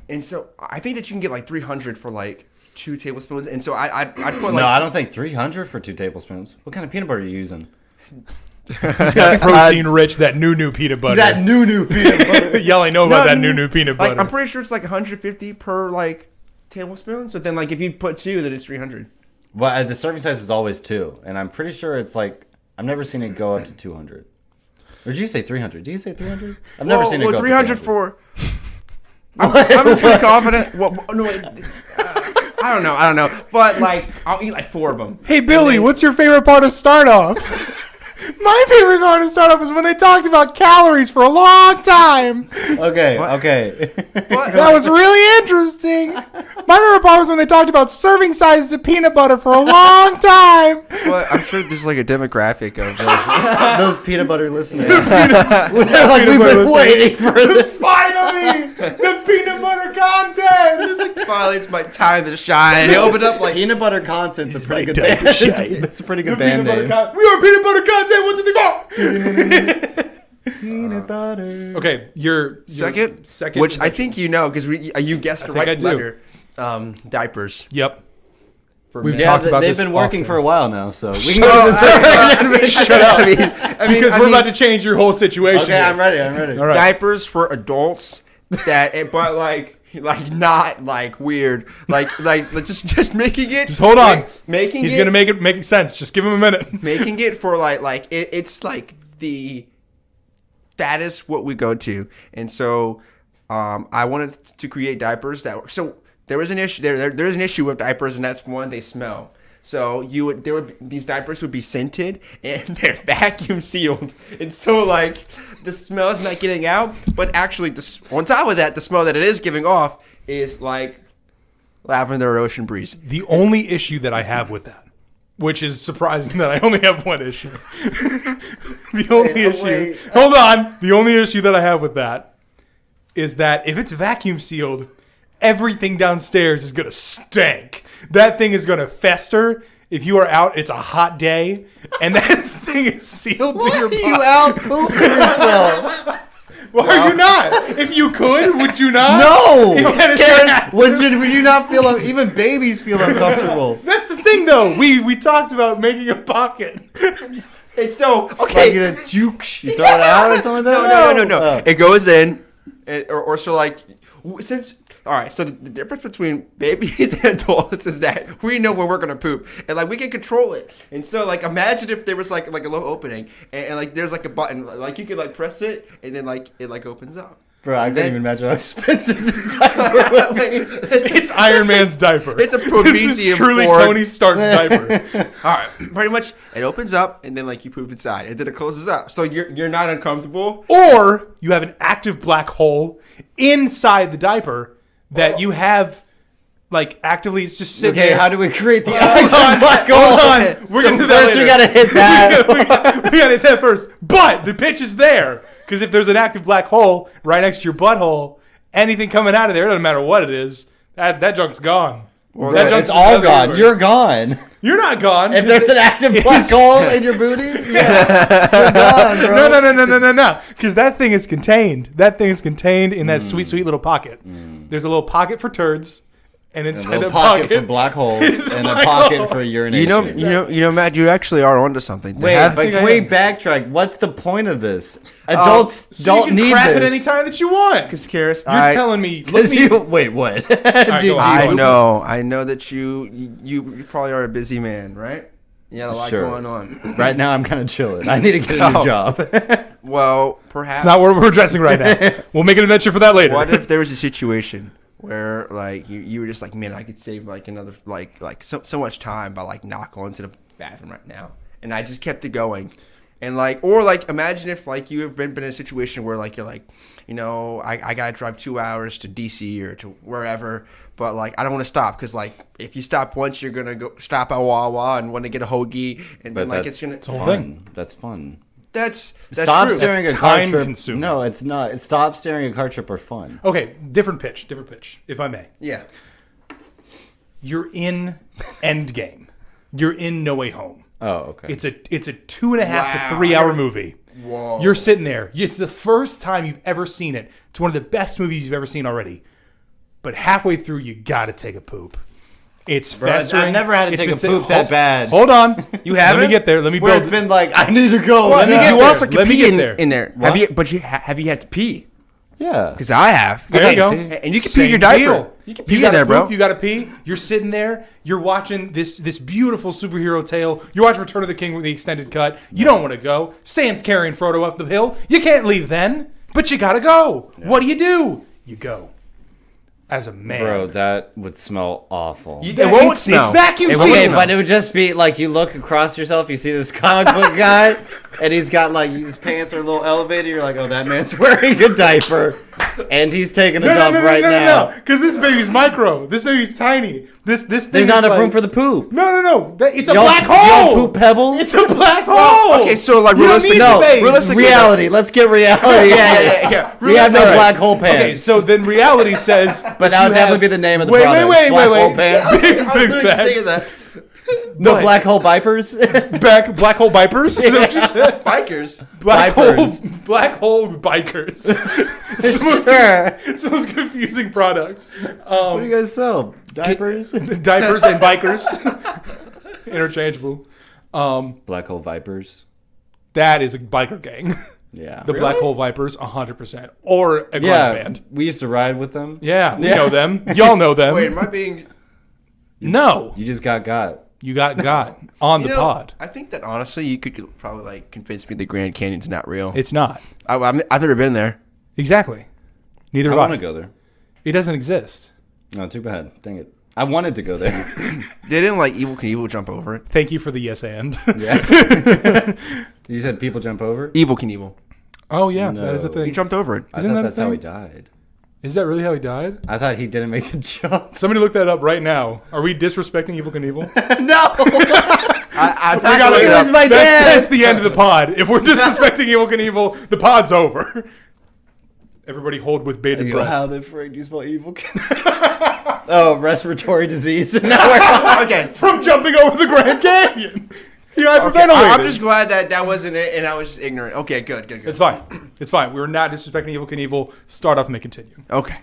And so I think that you can get like 300 for like 2 tablespoons. And so I'd put like No, I don't think 300 for 2 tablespoons. What kind of peanut butter are you using? Protein rich, that new peanut butter. new peanut butter. Y'all ain't know about No, that new peanut butter. Like, I'm pretty sure it's like 150 per like tablespoon. So then like if you put 2, then it's 300. Well, the serving size is always 2, and I'm pretty sure it's like I've never seen it go up to 200. Or did you say 300? Did you say 300? I've never seen it go 300 up to 300. for. I'm pretty confident. I don't know. But like I'll eat like 4 of them. Hey, Billy, what's your favorite part of StartOff? My favorite part of StartOff was when they talked about calories for a long time. Okay. That was really interesting. My favorite part was when they talked about serving sizes of peanut butter for a long time. Well, I'm sure there's like a demographic of those. Those peanut butter listeners. They're like, we've been waiting for this. Finally, the peanut butter content. Finally, it's my time to shine. They opened up like Peanut butter content's a pretty good time band. to shine. It's a pretty good The band peanut butter name. we are peanut butter content. What did they go? Peanut butter. Okay, your second, second, which I think you know because you guessed the think I right do. letter. Diapers. Yep. For We've men. talked about they've this been working often. for a while now, so we can Shut go to up. the Shut up. Because I we're mean, about to change your whole situation. Okay, I'm ready. All right. diapers for adults but like not like weird, like just making it. Just hold on. making He's it, gonna make it make sense. Just give him a minute. making it for it's like that is what we go to, and so I wanted to create diapers so there was an issue there's an issue with diapers, and that's one, they smell. So these diapers would be scented and they're vacuum sealed, and so like the smell is not getting out, but actually on top of that, the smell that it is giving off is like lavender or ocean breeze. The only issue that I have with that, which is surprising that I only have one issue. The only issue. Hold on. The only issue that I have with that is that if it's vacuum sealed, everything downstairs is going to stink. That thing is going to fester. If you are out, it's a hot day, and that thing is sealed to your body. You out pooping yourself. Why are you not? If you could, would you not? No. If you had a chance. Would you not feel? Even babies feel uncomfortable. That's the thing, though. We talked about making a pocket. It's so Like okay. you juke, you throw it out or something like that. No. Oh. It goes in, or so like since. All right, so the difference between babies and adults is that we know when we're gonna poop, and like we can control it. And so like imagine if there was like a little opening, and like there's like a button, like you could like press it, and then like it like opens up. Bro, I And couldn't then- even imagine how expensive this diaper would be. It's Iron Man's diaper. It's a This promethium is truly board. Tony Stark's diaper. All right, pretty much it opens up, and then like you poop inside, and then it closes up, so you're not uncomfortable. Or you have an active black hole inside the diaper that you have, like, actively, it's just sitting Okay, there. how do we create the Hold on, black hole? hold on. We're getting to that First, later. we gotta hit that. we gotta hit that first. But the pitch is there. Because if there's an active black hole right next to your butthole, anything coming out of there, it doesn't matter what it is, that junk's gone. Well, that that- junk's It's all in the gone. universe. You're gone. You're not gone. If there's an active black hole in your booty, yeah, you're gone, bro. No. Because that thing is contained. That thing is contained in that sweet, sweet little pocket. There's a little pocket for turds, and A inside little the pocket for black holes is a and a black pocket hole. for urination. You know, Matt, you actually are onto something. They Wait, have- but think can I we am. backtrack? What's the point of this? Adults So don't you can need crap this. it any time that you want. Because Karis, You're telling me. Look Because me. you wait, what? go on. I know that you probably are a busy man, right? You got a lot Sure. going on. Right now, I'm kind of chilling. I need to get a new Oh. job. Well, perhaps. It's not what we're addressing right now. We'll make an adventure for that later. What if there was a situation where like you were just like, man, I could save like another like so much time by like not going to the bathroom right now, and I just kept it going. And like, or like, imagine if like you have been in a situation where like you're like, you know, I gotta drive 2 hours to DC or to wherever, but like I don't want to stop because like if you stop once, you're gonna go stop at Wawa and want to get a hoagie, and then like it's gonna. whole fun. thing. That's fun. That's Stop true. staring That's at car time trip. consuming. No, it's not. Stop staring at car trip are fun. Okay, different pitch, if I may. Yeah. You're in Endgame. You're in No Way Home. Oh, okay. It's a 2.5 to 3 Wow. hour movie. Whoa. You're sitting there. It's the first time you've ever seen it. It's one of the best movies you've ever seen already. But halfway through, you got to take a poop. It's Bro, I've festering. never had to It's take been a sitting- poop that bad. Hold on. You Let haven't? me get there. Let me Where build. it's been like, I need to go. Let me get You there. also can Let me pee get in there. in there. What? Have you had to pee? Yeah. Because I have. There you go. And you can pee Same in your diaper. deal. You can pee in gotta there, bro. poop, you got to pee. You're sitting there. You're watching this beautiful superhero tale. You're watching Return of the King with the extended cut. You don't want to go. Sam's carrying Frodo up the hill. You can't leave then, but you got to go. What do? You go. as a man. Bro, that would smell awful. It won't smell. It's vacuum sealed. Okay, but it would just be like you look across yourself, you see this comic book guy, and he's got like his pants are a little elevated. You're like, oh, that man's wearing a diaper, and he's taking a dump right now. Because this baby's micro. This baby's tiny. This thing There's not enough like, room for the poop. No. It's a Y'all- black y'all hole. poop pebbles. It's a black hole. Okay, so like You don't realistic. need No, space. realistically, reality. Let's get reality. yeah. We have no Realistic. black hole pants. Okay, so then reality says. but that would definitely be the name of the Wait, product. wait. Black hole pants. Big, I was big literally just thinking facts. that. No But- black hole vipers. Black hole vipers? Is that what you said? Bikers. Vipers. Black hole bikers. Sure. It's the most confusing product. What do you guys sell? Diapers? Diapers and bikers. Interchangeable. Black hole vipers. That is a biker gang. Yeah. The Black Hole Vipers, 100%. Or a grunge band. We used to ride with them. Yeah, we know them. Y'all know them. Wait, am I being? No. You just got. You got on the pod. I think that honestly, you could probably like convince me the Grand Canyon's not real. It's not. I've never been there. Exactly. Neither I have I. want to go there. It doesn't exist. No, too bad. Dang it. I wanted to go there. They didn't like Evil Knievel jump over it. Thank you for the yes and. Yeah. You said people jump over? Evil Knievel. Oh, yeah. No. That is a He thing. jumped over it. I Isn't thought that a that's how he thing? died. Is that really how he died? I thought he didn't make the jump. Somebody look that up right now. Are we disrespecting Evil Knievel? No! I We gotta look it look up. up. my dad. That's the end of the pod. If we're disrespecting Evil Knievel, the pod's over. Everybody hold with bated breath. How the frick do you spell evil? Oh, respiratory disease. No, Okay. From jumping over the Grand Canyon. You Okay, hyperventilated. I'm just glad that wasn't it, and I was just ignorant. Okay, good. It's fine. It's fine. We were not disrespecting Evil Knievel. StartOff may continue. Okay.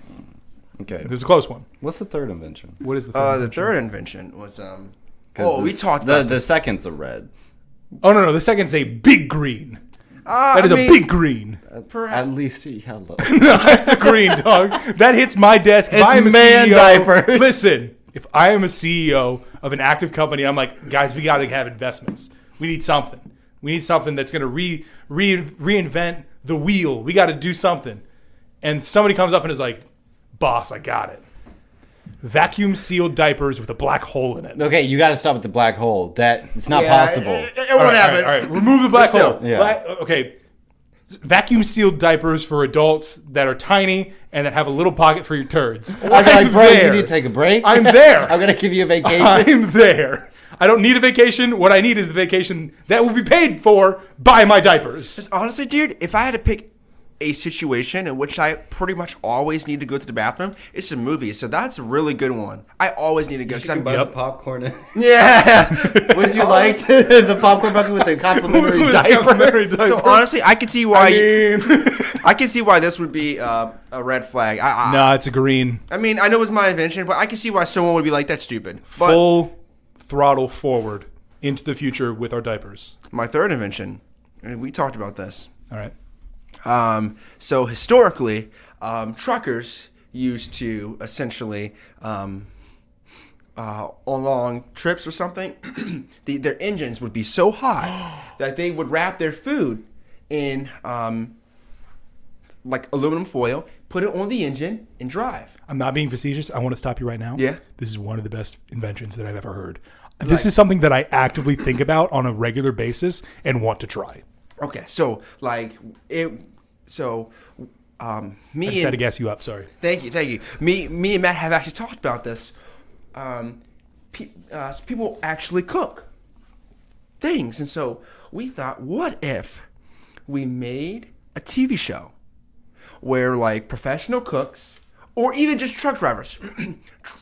Okay. It was a close one. What's the third invention? What is the The third invention was 'Cause we the- talked the about the this. second's a red. Oh, no. The second's a big green. That is a big green. At least yellow. No, it's a green, dog. That hits my desk. If It's I am a man CEO, diapers. Listen, if I am a CEO of an active company, I'm like, guys, we got to have investments. We need something. We need something that's going to reinvent the wheel. We got to do something. And somebody comes up and is like, boss, I got it. Vacuum sealed diapers with a black hole in it. Okay, you got to stop with the black hole. That it's not Yeah, possible. It All won't right, happen. all right. Remove the black Still, hole. yeah. Okay. Vacuum sealed diapers for adults that are tiny and that have a little pocket for your turds. I was like, I'm bro, there. you need to take a break. I'm there. I'm gonna give you a vacation. I'm there. I don't need a vacation. What I need is the vacation that will be paid for by my diapers. Honestly, dude, if I had to pick a situation in which I pretty much always need to go to the bathroom, it's a movie. So that's a really good one. I always need to go. 'Cause I'm, Yep. popcorn. yeah. What did you like? The popcorn bucket with the complimentary With a diaper. complimentary diaper. So honestly, I can see why. I mean, I can see why this would be a red flag. nah, it's a green. I mean, I know it was my invention, but I can see why someone would be like, "That's stupid." But Full throttle forward into the future with our diapers. my third invention, and we talked about this. All right. So historically, truckers used to essentially, on long trips or something, their engines would be so hot that they would wrap their food in like aluminum foil, put it on the engine, and drive. I'm not being facetious. I want to stop you right now. Yeah. This is one of the best inventions that I've ever heard. This is something that I actively think about on a regular basis and want to try. Okay, so like it, so me I just and had to gas you up. Sorry. Thank you. Me and Matt have actually talked about this. People actually cook things, and so we thought, what if we made a TV show where like professional cooks, or even just truck drivers,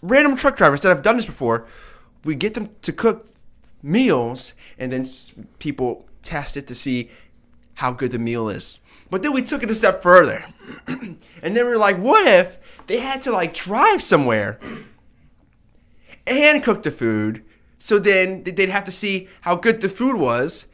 random truck drivers that have done this before, we get them to cook meals, and then people test it to see how good the meal is. But then we took it a step further. And then we were like, what if they had to like drive somewhere and cook the food, so then they'd have to see how good the food was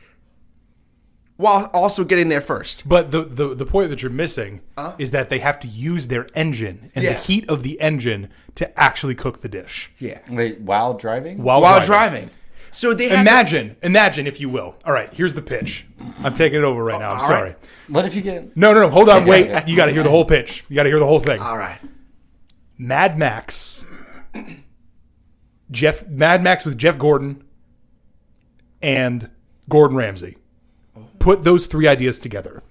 while also getting there first. But the point that you're missing is that they have to use their engine and the Yeah. heat of the engine to actually cook the dish. Yeah. Wait, while driving? While driving. So they have Imagine if you will. All right, here's the pitch. I'm taking it over right now. I'm all sorry. right. What if you get? No. Hold on. Wait. You got to hear the whole pitch. You got to hear the whole thing. All right. Mad Max with Jeff Gordon and Gordon Ramsay. Put those 3 ideas together.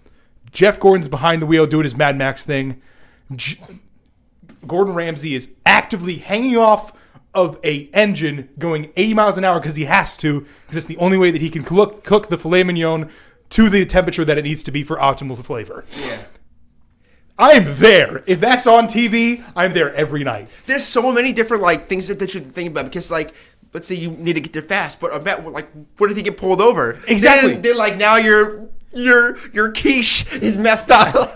Jeff Gordon's behind the wheel doing his Mad Max thing. Gordon Ramsay is actively hanging off of a engine going 80 miles an hour because he has to, because it's the only way that he can cook the filet mignon to the temperature that it needs to be for optimal flavor. Yeah. I'm there. If that's on TV, I'm there every night. There's so many different like things that you think about because like let's say you need to get there fast, but I bet like what if you get pulled over? Exactly. Then like now your quiche is messed up.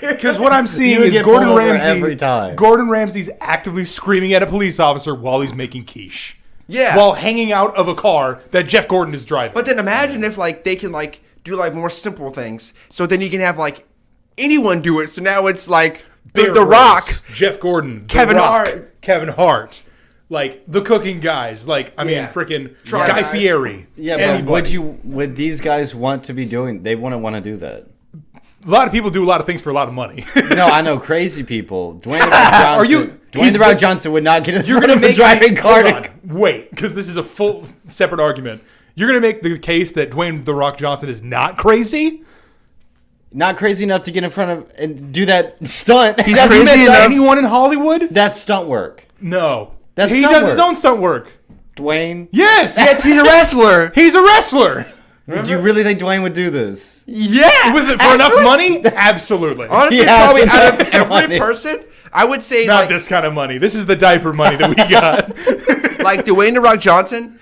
Because what I'm seeing is Gordon Ramsay every time. Gordon Ramsay's actively screaming at a police officer while he's making quiche. Yeah. While hanging out of a car that Jeff Gordon is driving. But then imagine if like they can like do like more simple things. So then you can have like anyone do it. So now it's like the Rock, Jeff Gordon, Kevin Hart, like the cooking guys, like I mean freaking Guy Fieri. Yeah, but would these guys want to be doing? They wouldn't want to do that. A lot of people do a lot of things for a lot of money. No, I know crazy people. Dwayne The Rock Johnson. Dwayne The Rock Johnson would not get in front of a driving car. Wait, because this is a full separate argument. You're going to make the case that Dwayne The Rock Johnson is not crazy? Not crazy enough to get in front of and do that stunt. He's crazy enough. Anyone in Hollywood? That's stunt work. No. That's he stunt does work. his own stunt work. Dwayne? Yes. Yes, he's a wrestler. He's a wrestler. Do you really think Dwayne would do this? Yeah. For enough money? Absolutely. Honestly, probably out of every person, I would say not like this kind of money. This is the diaper money that we got. like Dwayne The Rock Johnson,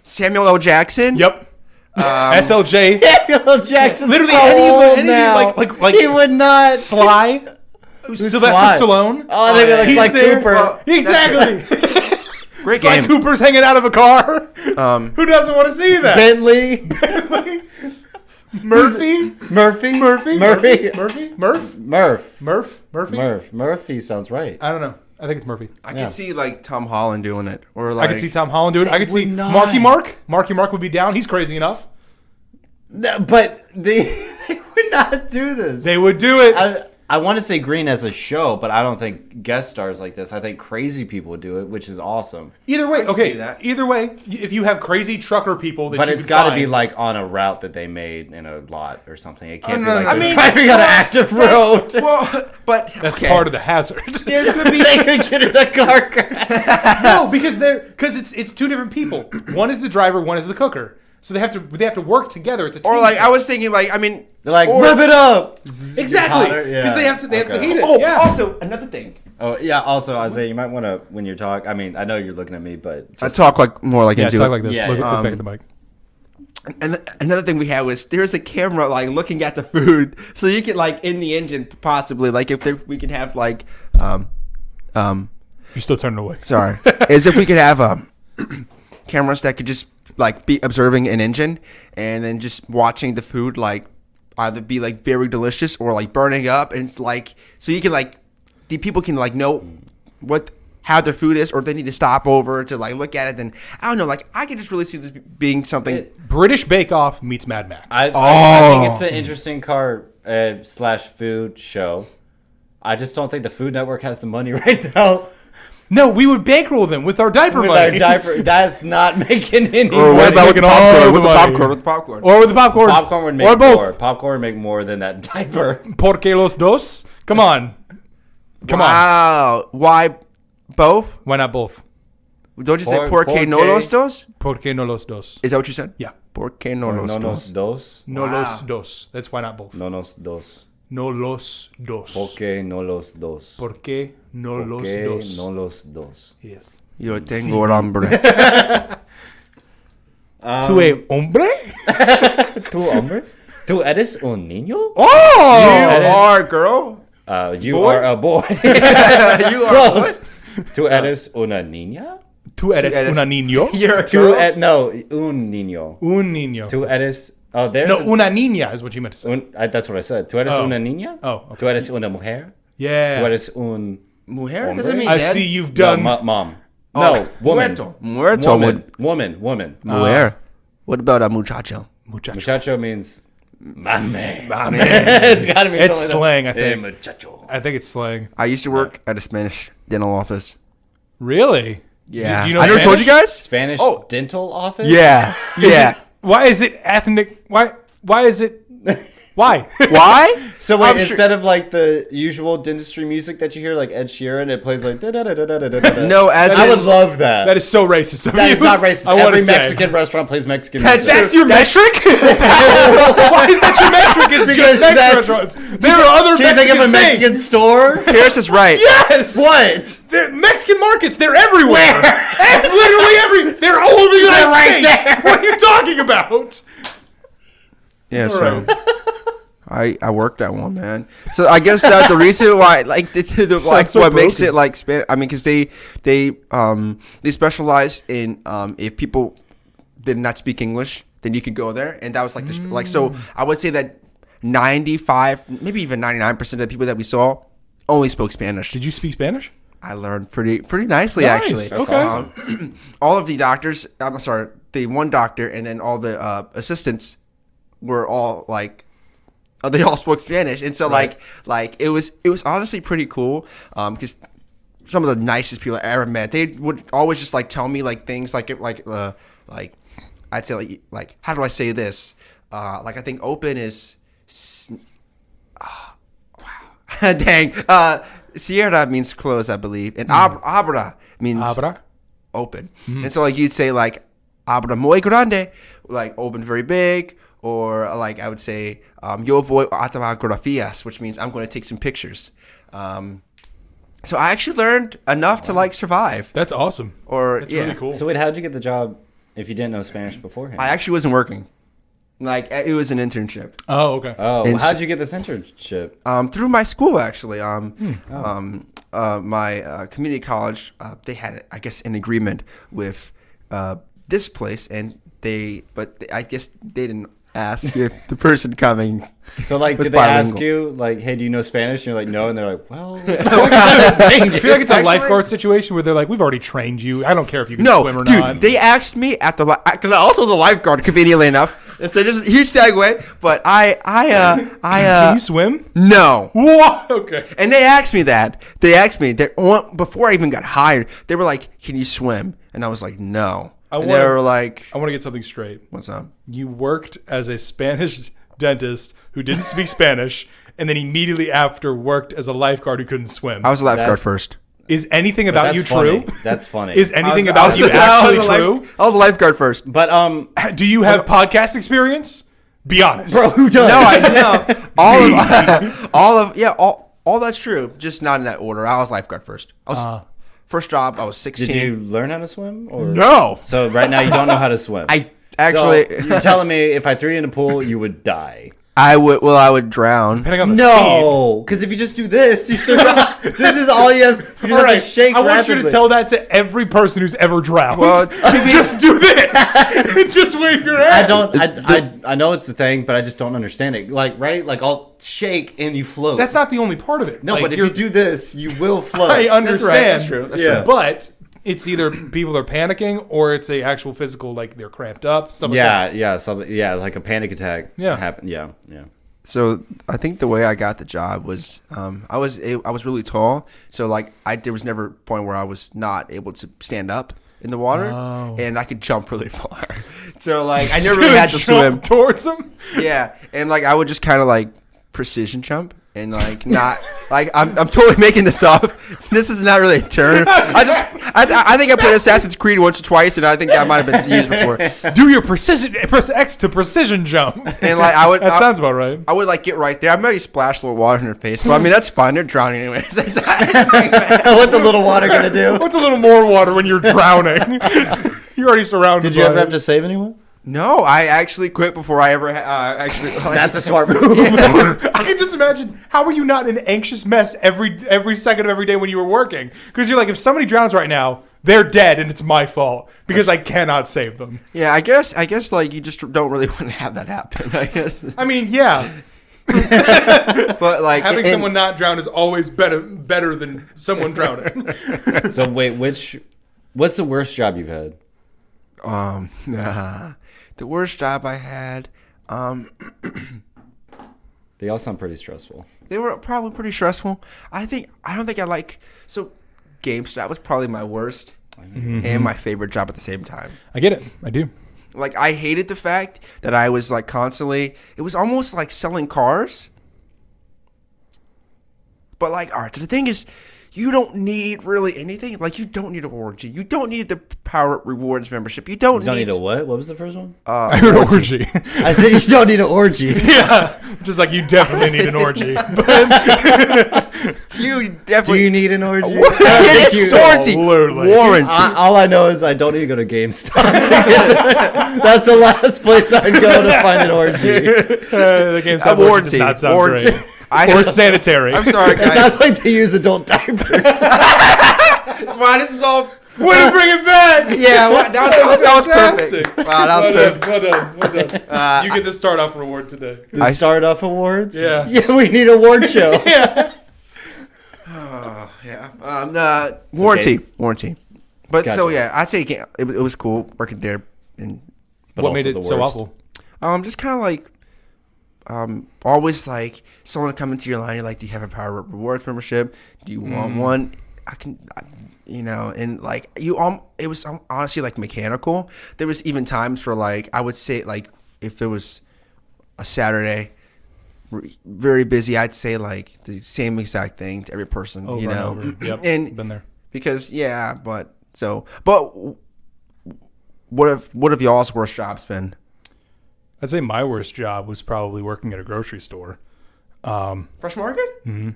Samuel L. Jackson. Yep. SLJ. Samuel L. Jackson. Literally so any old of now. like he would not. Sly. Sylvester Stallone. Oh, they were like He's Sly there. Cooper. Well, exactly. Great Sly game. Cooper's hanging out of a car. Who doesn't want to see that? Bentley. Murphy sounds right. I don't know. I think it's Murphy. I could see like Tom Holland doing it, or I like could see Tom Holland doing it. I could see not. Marky Mark. Marky Mark would be down. He's crazy enough. But they would not do this. They would do it. I want to say Green as a show, but I don't think guest stars like this. I think crazy people would do it, which is awesome. Either way, see okay. that. Either way, if you have crazy trucker people, that But you it's got to be like on a route that they made in a lot or something. It can't be no, like I they're mean, driving on an active road. Well, but that's part of the hazard. There could be they could get in a car crash. No, because it's two different people. One is the driver, one is the cooker. So they have to work together. It's a team. Or like I was thinking, like I mean, They're like rev it up. exactly because they have to heat it. oh, yeah. also another thing. Oh yeah. Also, Isaiah, you might want to when you're talking. I mean, I know you're looking at me, but I talk like more like into talk it. like this. Yeah, look yeah. back at the mic. And another thing we had was there's a camera like looking at the food, so you could like in the engine possibly like if we could have like You're still turning away. sorry is if we could have cameras that could just like be observing an engine and then just watching the food like either be like very delicious or like burning up, and it's like so you can like the people can like know how their food is, or if they need to stop over to like look at it. Then I don't know, like I could just really see this being something. British Bake Off meets Mad Max. I think it's an interesting car / food show. I just don't think the Food Network has the money right now. No, we would bankroll them with our diaper With money. our diaper, that's not making any Or what money. about with the Taking all popcorn? the With the money. popcorn? With the popcorn? Or with the popcorn. Popcorn would or make both. more. Popcorn would make more than that diaper. Por que los dos? Come on. Come on. Wow. Why both? Why not both? Don't you say por que no los dos? Por que no los dos? Is that what you said? Yeah. Por que no los No nos dos? dos. No los dos. That's why not both. No nos dos. No los dos. ¿Por qué no los dos? ¿Por qué no ¿Por los qué dos? no los dos? Yes. Yo tengo hambre. ¿Tú eres hombre? ¿Tú hombre? ¿Tú eres un niño? Oh! You are a girl? You Boy? are a boy. You are Close. ¿Tú eres una niña? ¿Tú eres una niño? You're a Tú girl? no, un niño. Un niño. ¿Tú eres... Oh, there's No, una niña is what you meant to say. that's what I said. ¿Tú eres Oh. una niña? Oh, okay. ¿Tú eres una mujer? Yeah. ¿Tú eres un... Mujer? Hombre? Doesn't mean I dead. see you've done... No, mom. Oh, No, woman. Muerto. Woman. Mujer. What about a muchacho? Muchacho. Muchacho means My man. It's got to be. It's slang, I Hey, think. muchacho. I think it's slang. I used to work at a Spanish dental office. Really? Yeah. Do you know I never told you guys? Spanish dental office? Yeah. Yeah. Why is it ethnic? Why is it? Why? Why? So wait, I'm sure- instead of like the usual dentistry music that you hear, like Ed Sheeran, it plays like da-da-da-da-da-da-da. No, as I would in- love that. That is so racist of That you. is not racist. I want Every to say. Mexican restaurant plays Mexican That's- music. That's your metric? Why is that your metric? It's Because just Mexican that's- restaurants. There are other Can you think of a Mexican things. store? Paris is right. Yes. What? They're Mexican markets. They're everywhere. Where? It's literally They're all over the United right States. there. What are you talking about? Yeah, All so right. I worked at one, man. So I guess that the reason why, like, like so what makes broken. it like Spanish. I mean, because they specialize in if people did not speak English, then you could go there, and that was like this. Like, so I would say that 95, maybe even 99% of the people that we saw only spoke Spanish. Did you speak Spanish? I learned pretty nicely, Nice. actually. That's awesome. All of the doctors, I'm sorry, the one doctor, and then all the assistants were all like, they all spoke Spanish, and so Right. like it was honestly pretty cool, because some of the nicest people I ever met, they would always just like tell me like things like I'd say like how do I say this, like I think open is, wow, dang, Sierra means close, I believe, and abra means Abra? open. And so like you'd say like abra muy grande, like open very big, or like I would say yo voy a tomar fotografías, which means I'm going to take some pictures. So I actually learned enough to like survive. That's awesome. Or That's yeah, really cool. So wait, how'd you get the job if you didn't know Spanish beforehand? I actually wasn't working. Like it was an internship. Oh, okay. Oh, And well, how'd you get this internship? Through my school actually. My community college, they had, I guess, an agreement with this place, and I guess they didn't ask if the person coming. So like, was did they ask bilingual. you like, "Hey, do you know Spanish?" And you're like, "No," and they're like, "Well, I feel like it's a Actually- lifeguard situation where they're like, "We've already trained you. I don't care if you can No, swim or dude, not." they asked me at the because I also was a lifeguard, conveniently enough. And so this is a huge segue, but Can you swim? no. What? Okay. And they asked me that. They asked me before I even got hired. They were like, "Can you swim?" And I was like, "No." And they were like, I want to get something straight. "What's up?" You worked as a Spanish dentist who didn't speak Spanish, and then immediately after worked as a lifeguard who couldn't swim. I was a lifeguard That's- first. Is anything about that's you funny. true? That's funny. Is anything I about was- you I was actually a true? I was a lifeguard first. But Do you have podcast experience? Be honest. bro, who does? No, all that's true. Just not in that order. I was lifeguard first. I was first job. I was 16. Did you learn how to swim? Or No. So right now you don't know how to swim. I actually, So you're telling me if I threw you in a pool, you would die? I would drown. Depending on the No, because if you just do this, you survive. This is all you have. You just All have right, to shake I want rapidly. you to tell that to every person who's ever drowned. Well, just do this and just wave your I hand. don't. I know it's a thing, but I just don't understand it. Like, right? Like, I'll shake and you float. That's not the only part of it. No, Like, but if you're- you do this, you will float. I understand. That's true. That's Yeah. true. But it's either people are panicking or it's a actual physical, like they're cramped up, stuff like that. Yeah, like a panic attack. Yeah. happened. Yeah. So I think the way I got the job was I was really tall. So like there was never a point where I was not able to stand up in the water, and I could jump really far. So like I never really had to swim. Jump towards them. Yeah, and like I would just kind of like precision jump and like not like I'm totally making this up. This is not really a term. I think I played Assassin's Creed once or twice, and I think that might have been used before. Do your press X to precision jump. And like I would That sounds about right. I would like get right there. I might splash a little water in her face, but I mean that's fine. They're drowning anyways. What's a little water gonna do? What's a little more water when you're drowning? You're already surrounded. Did you by ever it. have to save anyone? No, I actually quit before I ever actually. Like, That's a smart move. I can just imagine, how were you not an anxious mess every second of every day when you were working? Because you're like, if somebody drowns right now, they're dead and it's my fault because I cannot save them. yeah, I guess like you just don't really want to have that happen. I guess, I mean, yeah, but like having and- someone not drown is always better than someone drowning. So wait, what's the worst job you've had? the worst job I had, They all sound pretty stressful. They were probably pretty stressful. I don't think I like. So, GameStop was probably my worst and my favorite job at the same time. I get it. I do. Like, I hated the fact that I was like constantly. It was almost like selling cars. But like, all right. So the thing is, you don't need really anything. Like, you don't need a warranty. You don't need the Power Rewards membership. You don't need a what? What was the first one? I heard orgy. I said you don't need an orgy. Yeah, just like you definitely need an orgy. You definitely. Do you need an orgy? It's warranty. Warranty. All I know is I don't need to go to GameStop to get this. That's the last place I'd go to find an orgy. The GameStop warranty does not sound great. Or sanitary. I'm sorry, guys. It sounds like they use adult diapers. Wow, this is all. Way to bring it back! Yeah, that was perfect. Wow, that was perfect. Well done. You get the StartOff reward today. The StartOff Awards? Yeah. Yeah, we need an award show. Yeah. Yeah. Warranty. Okay. Warranty. But Gotcha. so, yeah, I'd say it was cool working there. And What made it so awful? just kind of like, always like someone come into your line, you're like, do you have a Power Rewards membership? Do you want one? And like it was honestly like mechanical. There was even times where like I would say like if it was a Saturday, very busy, I'd say like the same exact thing to every person, Over and over. Yep, and been there. Because but what have y'all's worst jobs been? I'd say my worst job was probably working at a grocery store. Fresh Market? Mm-hmm.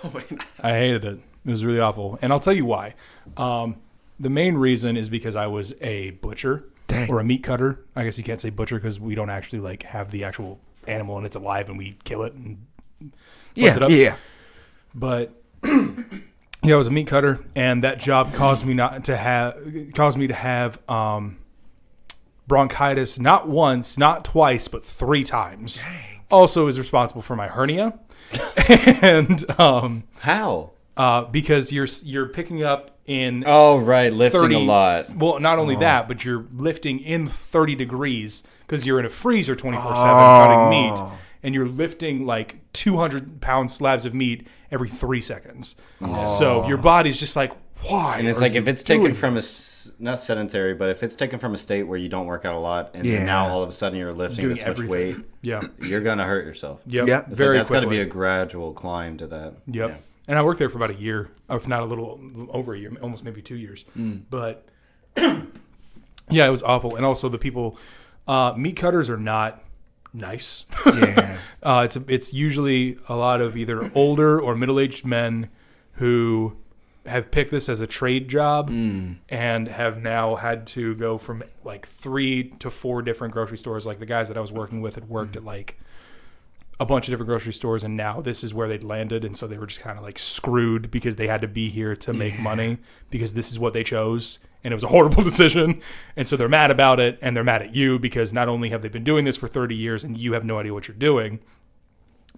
Oh wait. I hated it. It was really awful. And I'll tell you why. The main reason is because I was a butcher. Dang. Or a meat cutter. I guess you can't say butcher because we don't actually like have the actual animal and it's alive and we kill it and slice it up. Yeah. But yeah, I was a meat cutter, and that job caused me to have bronchitis not once, not twice, but 3 times. Dang. Also is responsible for my hernia. And How? because you're picking up in lifting 30, a lot. Well, not only that, but you're lifting in 30 degrees because you're in a freezer 24/7 cutting meat, and you're lifting like 200-pound slabs of meat every 3 seconds. So your body's just like, why? And it's like if it's taken from not sedentary, but if it's taken from a state where you don't work out a lot, and then now all of a sudden you're lifting this much weight, you're gonna hurt yourself. Yep. Yeah. It's Very like that's got to quickly. be a gradual climb to that. Yep. Yeah. And I worked there for about a year, if not a little over a year, almost maybe 2 years. But yeah, it was awful. And also the people, meat cutters are not nice. Yeah. It's usually a lot of either older or middle-aged men who have picked this as a trade job and have now had to go from like 3 to 4 different grocery stores. Like the guys that I was working with had worked at like a bunch of different grocery stores, and now this is where they'd landed, and so they were just kind of like screwed because they had to be here to make money because this is what they chose, and it was a horrible decision, and so they're mad about it, and they're mad at you because not only have they been doing this for 30 years and you have no idea what you're doing,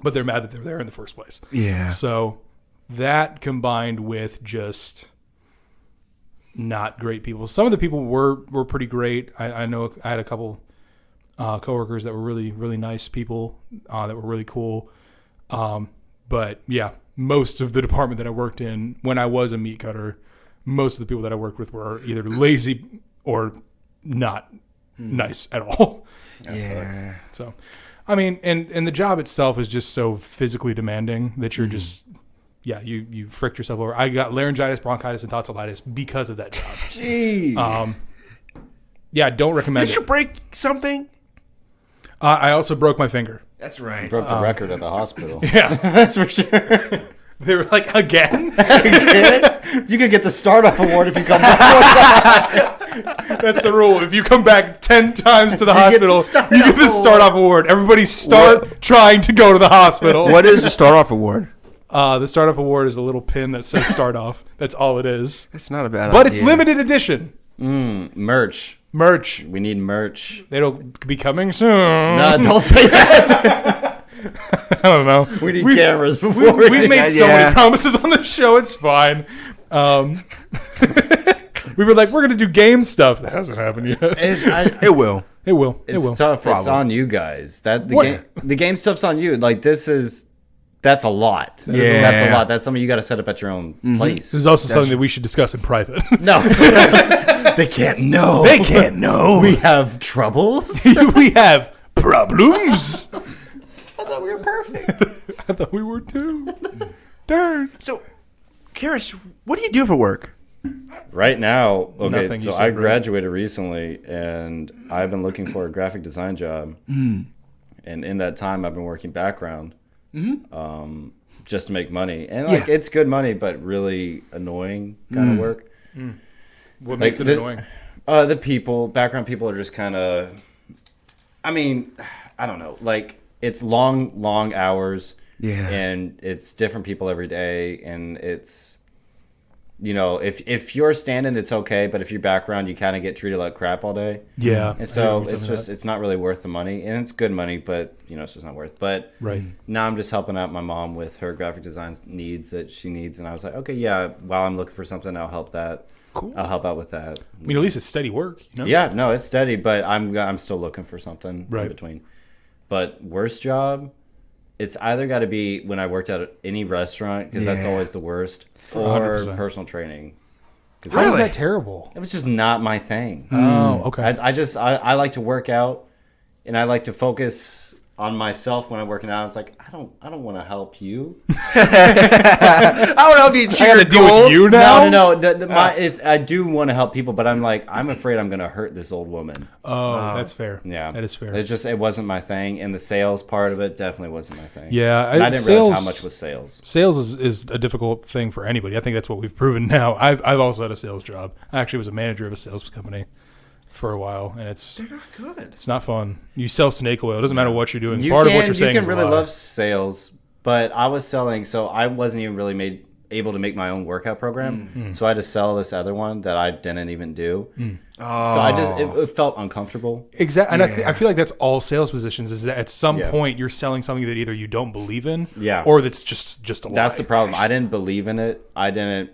but they're mad that they're there in the first place. Yeah. So that combined with just not great people. Some of the people were pretty great. I know I had a couple coworkers that were really, really nice people that were really cool. But yeah, most of the department that I worked in when I was a meat cutter, most of the people that I worked with were either lazy or not nice at all. Yeah. So, I mean, and the job itself is just so physically demanding that you're just, you fricked yourself over. I got laryngitis, bronchitis, and tonsillitis because of that job. Jeez. Yeah, don't recommend Did it. you break something? I also broke my finger. That's right. Broke the record at the hospital. Yeah. That's for sure. They were like, again? You could get the StartOff award if you come back. That's the rule. If you come back 10 times to the hospital, StartOff you get the StartOff award. Everybody start trying to go to the hospital. What is the StartOff award? The StartOff award is a little pin that says StartOff. That's all it is. It's not a bad But idea. it's limited edition. Merch. We need merch. It'll be coming soon. No, don't say that. I don't know. We need cameras before We've made so many promises on the show. It's fine. We were like, we're going to do game stuff. That hasn't happened yet. It will. It will. It's tough. It's on you guys. The game stuff's on you. Like that's a lot. Yeah. That's a lot. That's something you got to set up at your own place. This is also something that we should discuss in private. No. They can't know. They can't know. We have troubles. We have problems. I thought we were perfect. I thought we were too. Darn. So, Karis, what do you do for work? Right now, okay, Nothing, so I graduated recently, and I've been looking for a graphic design job. And in that time, I've been working background just to make money. And it's good money, but really annoying kind of work. What makes it annoying? The background people are just kind of, I mean, I don't know. Like, it's long hours. Yeah. And it's different people every day, and it's, you know, if you're standing, it's okay, but if you're background, you kind of get treated like crap all day. Yeah. And so it's not really worth the money, and it's good money, but you know, it's just not worth. But now I'm just helping out my mom with her graphic design needs that she needs, and I was like, okay, yeah, while I'm looking for something, I'll help that. Cool. I'll help out with that. I mean, at least it's steady work, you know? Yeah, no, it's steady, but I'm still looking for something in between. But worst job, it's either got to be when I worked at any restaurant, because that's always the worst, or 100%. personal training. How is that terrible? It was just not my thing. Oh, okay. I like to work out, and I like to focus on myself when I'm working out. It's like, I don't want to help you. I don't know if you I gotta deal with you now? No. I do want to help people, but I'm afraid I'm going to hurt this old woman. Oh, that's fair. Yeah, that is fair. It wasn't my thing, and the sales part of it definitely wasn't my thing. Yeah, I didn't realize how much was sales. Sales is a difficult thing for anybody. I think that's what we've proven now. I've also had a sales job. I actually was a manager of a sales company for a while, and They're not good. It's not fun. You sell snake oil. It doesn't matter what you're doing. Part of what you're saying you is can really a lie. love sales, but I was selling, so I wasn't even really able to make my own workout program. So I had to sell this other one that I didn't even do. So it felt uncomfortable. Exactly, and I feel like that's all sales positions. Is that at some point you're selling something that either you don't believe in, or that's just a lie. That's the problem. I didn't believe in it. I didn't,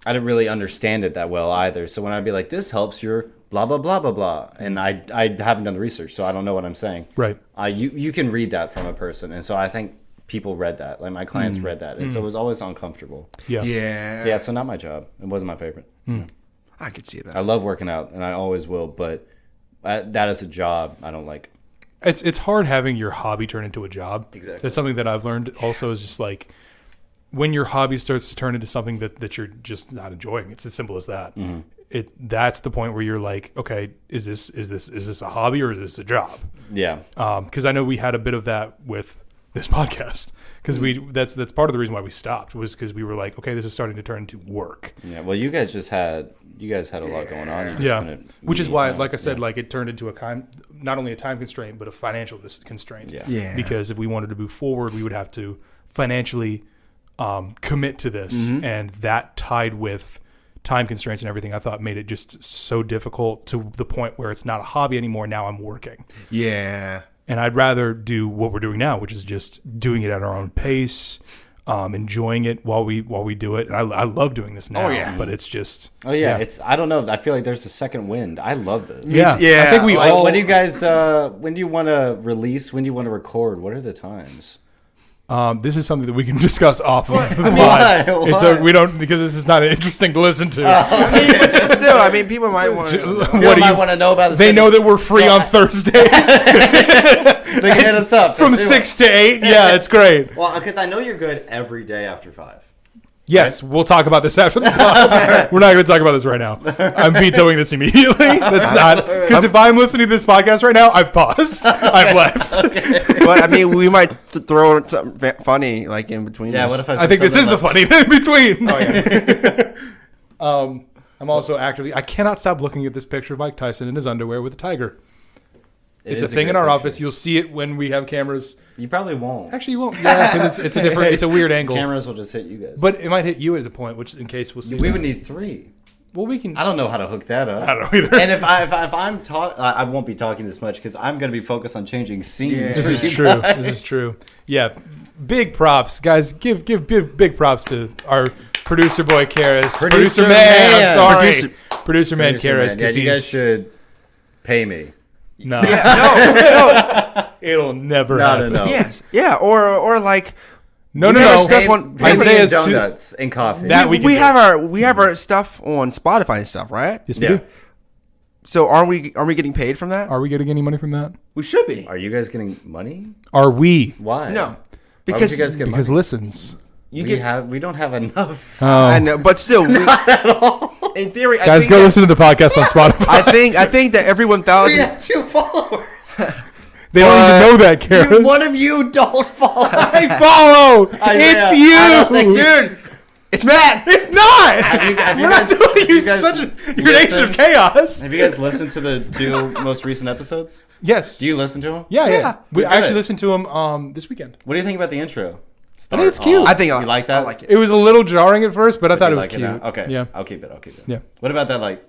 I didn't really understand it that well either. So when I'd be like, this helps your blah, blah, blah, blah, blah. And I haven't done the research, so I don't know what I'm saying. Right. You can read that from a person. And so I think people read that. Like my clients read that. And so it was always uncomfortable. Yeah. So not my job. It wasn't my favorite. I could see that. I love working out, and I always will. But that is a job I don't like. It's hard having your hobby turn into a job. Exactly. That's something that I've learned also is just like, when your hobby starts to turn into something that you're just not enjoying, it's as simple as that. That's the point where you're like, okay, is this a hobby or is this a job? Yeah. Because I know we had a bit of that with this podcast, because that's part of the reason why we stopped, was because we were like, okay, this is starting to turn into work. Yeah. Well, you guys had a lot going on. Which is why, like I said, like it turned into not only a time constraint but a financial constraint. Yeah. Because if we wanted to move forward, we would have to financially commit to this, and that tied with time constraints and everything, I thought made it just so difficult to the point where it's not a hobby anymore. Now I'm working. Yeah. And I'd rather do what we're doing now, which is just doing it at our own pace, enjoying it while we do it. And I love doing this now, but it's just... Oh, yeah. It's, I don't know. I feel like there's a second wind. I love this. Yeah. I think we all... When do you guys... when do you want to release? When do you want to record? What are the times? This is something that we can discuss off of the Why? pod. We don't, because this is not interesting to listen to. I mean, it's still, I mean, people might want to know. What do you want to know about this? They know that we're free on Thursdays. They can hit us up. From 6 to 8. Yeah, it's great. Well, because I know you're good every day after 5. Yes, we'll talk about this after the pod. We're not going to talk about this right now. I'm vetoing this immediately. That's not, because if I'm listening to this podcast right now, I've paused. I've left. But I mean, we might throw in something funny like in between. Yeah, this. what if I think this is the funny thing in between. Oh yeah. I'm also I cannot stop looking at this picture of Mike Tyson in his underwear with a tiger. It's a thing in our office. You'll see it when we have cameras. You probably won't. Actually, you won't. Yeah, because it's a weird angle. Cameras will just hit you guys. But it might hit you at a point, which in case we'll see. We would need 3. Well, we can. I don't know how to hook that up. I don't know either. And if I'm talking, I won't be talking this much because I'm going to be focused on changing scenes. Yeah. This is true. This is true. Yeah, big props, guys. Give big props to our producer boy Karis. Producer man. I'm sorry. Producer man Karis. Yeah, you guys should Pay me. No. No. It'll never happen. No. Yes. Yeah. Or like. No. Stuff on Pay me Isaiah's in donuts and coffee. That we can do. we have our stuff on Spotify and stuff, right? Yes, we Yeah. do. So aren't we getting paid from that? Are we getting any money from that? We should be. Are you guys getting money? Are we? Why? No. Why would Because you guys get Because money? listens. We don't have enough. I know, but still, in theory, I Guys, think go that, listen to the podcast on Spotify. I think that every 1,000. We have 2 followers. They don't even know that, Karen. One of you don't follow. I follow. Isaiah, It's you, I don't think- Dude, it's Matt. It's not. have you We're guys- not doing you guys such a your nation of listened- chaos. Have you guys listened to the 2 most recent episodes? Yes. Do you listen to them? Yeah. Yeah. I Good. actually listened to him this weekend. What do you think about the intro? I think it's cute. I think you like that. I like it. It was a little jarring at first, but I thought it You was like cute. now? Okay. Yeah. I'll keep it. Yeah. What about that? Like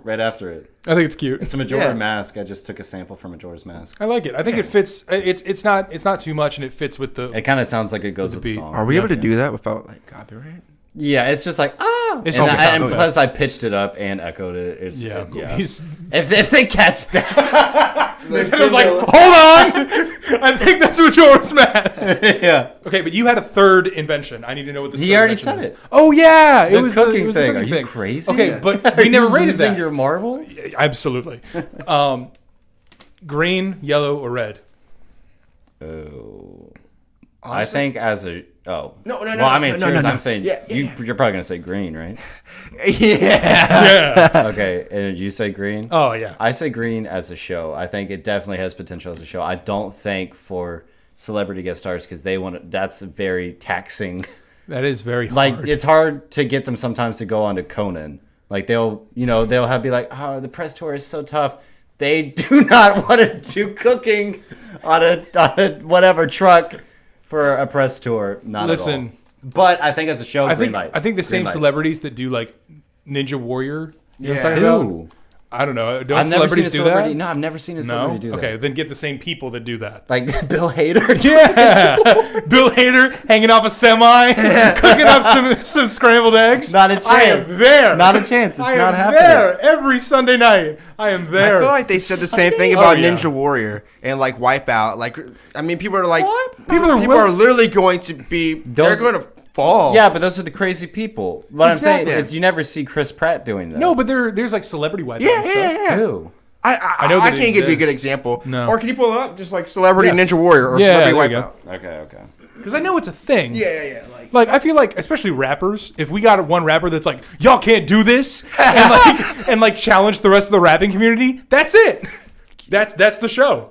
right after it. I think it's cute. It's a Majora Yeah. mask. I just took a sample from Majora's mask. I like it. I think it fits. It's not too much, and it fits with the. It kind of sounds like it goes with the beat. song. Are we able to do that without like copyright? Yeah, it's just like It's and, just and okay. plus I pitched it up and echoed it. It's, Yeah. yeah. He's, If they catch that, I was like, hold on. I think that's Majora's Mask. yeah. Okay, but you had a third invention. I need to know what this. He third already invention said is. it. Oh yeah, The it was cooking it was thing. The Are cooking you thing. crazy? Okay, but Are we never you rated losing that. your marbles? Absolutely. Green, yellow, or red? Oh. I Honestly? think as a No. Well, I mean, no, seriously, no. I'm saying Yeah, you're probably gonna say green, right? Yeah. Okay, and you say green. Oh yeah. I say green as a show. I think it definitely has potential as a show. I don't think for celebrity guest stars because they want to. That's very taxing. That is very hard. Like it's hard to get them sometimes to go on to Conan. Like they'll be like, oh, the press tour is so tough. They do not want to do cooking on a whatever truck for a press tour. Not at all. Listen, But I think as a show, I green think light. I think the Green same light. celebrities that do like Ninja Warrior. You know what I'm Yeah. talking Who? about? I don't know. Don't I've never seen a celebrities do celebrity. that? No, I've never seen a No. celebrity do that. Okay, then get the same people that do that. Like Bill Hader. Yeah, Bill Hader hanging off a semi, cooking up some scrambled eggs. Not a chance. I am there. Not a chance. It's I not am happening. there every Sunday night. I am there. I feel like they said the same thing about Oh, yeah. Ninja Warrior and like Wipeout. Like, I mean, people are like, What? People are are literally going to be. They're Those- going to fall. Yeah, but those are the crazy people. What I'm Exactly. saying is you never see Chris Pratt doing that. No, but there's like celebrity wipeout. Yeah, and stuff. yeah. Who? I know I that it can't give you a good exists. example. No. Or can you pull it up? Just like Celebrity Yes. Ninja Warrior or Yeah, Celebrity there you Wipeout. Okay. Because I know it's a thing. Yeah. Like I feel like, especially rappers, if we got one rapper that's like, y'all can't do this, and like challenge the rest of the rapping community, that's it. That's the show.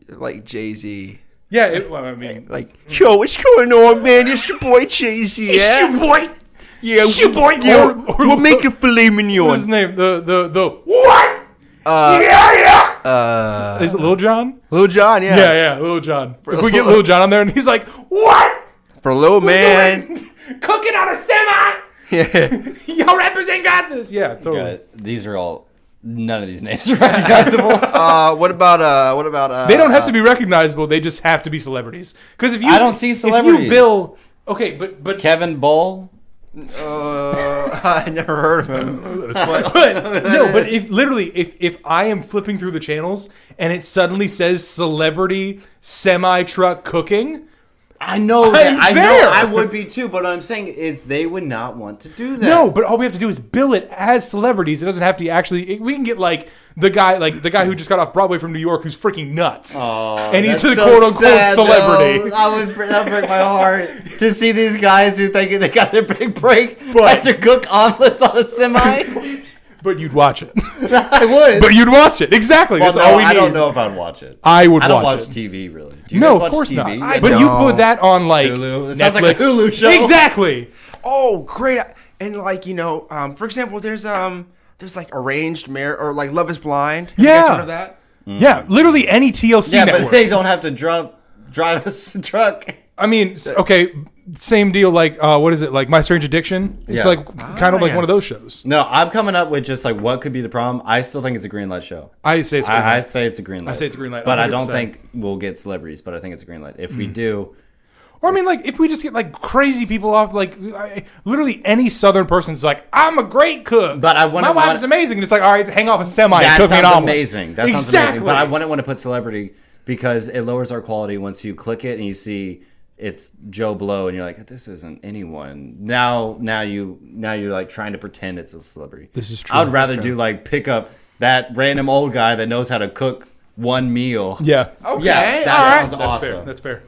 Like Jay-Z. Yeah, well, I mean, Like, yo, what's going on, man? It's your boy Jay-Z, yeah? it's your boy. Yeah, it's your boy. Yeah, Or- we'll make a filet mignon. What's his name? The what? Yeah. Is it Lil Jon? Lil Jon, yeah. Yeah, Lil Jon. If we get Lil Jon on there and he's like, what? For Lil Man. Cooking on a semi? Yeah. Y'all rappers ain't got this. Yeah, totally. Okay, these are all. None of these names are recognizable. What about They don't have to be recognizable. They just have to be celebrities. Because if you, I don't see If celebrities. you bill, okay, but Kevin Bull. I never heard of him. but if I am flipping through the channels and it suddenly says celebrity semi truck cooking, I know that. I'm I there. know I would be too. But what I'm saying is they would not want to do that. no, but all we have to do is bill it as celebrities. It doesn't have to actually. We can get like the guy who just got off Broadway from New York who's freaking nuts, and he's That's a so quote unquote sad, celebrity. though. That would break my heart to see these guys who think they got their big break But- have to cook omelets on a semi. But you'd watch it. I would. But you'd watch it exactly. well, That's no, all we need. I don't know if I'd watch it. I would I don't watch watch it. TV really. Do you No, guys of watch course TV? not. I But you don't. put that on like Hulu. It Netflix. sounds like a Hulu show. Exactly. Oh, great. And like, for example, there's like Arranged Marriage or like Love is Blind. Have you guys Yeah. heard of that? Yeah, literally any TLC Yeah, network. but they don't have to drive a truck. I mean, okay, same deal. Like, what is it? Like My Strange Addiction. It's Yeah. like kind of like yeah. one of those shows. No, I'm coming up with just like what could be the problem. I still think it's a green light show. I say it's. green light. I'd say it's a green light. say it's a green light, But I don't 100%. think we'll get celebrities. But I think it's a green light. If we do, Or I mean, like, if we just get like crazy people off, like literally any Southern person's like, I'm a great cook, But I my wouldn't wife want- is amazing. And it's like, all right, hang off a semi and That cook me an sounds omelet. amazing. That sounds amazing. But I wouldn't want to put celebrity because it lowers our quality once you click it and you see it's Joe Blow and you're like, this isn't anyone. Now you're like trying to pretend it's a celebrity. This is true. I would rather do like pick up that random old guy that knows how to cook one meal. Yeah. Okay. Yeah, that all sounds right. awesome. Fair. That's fair.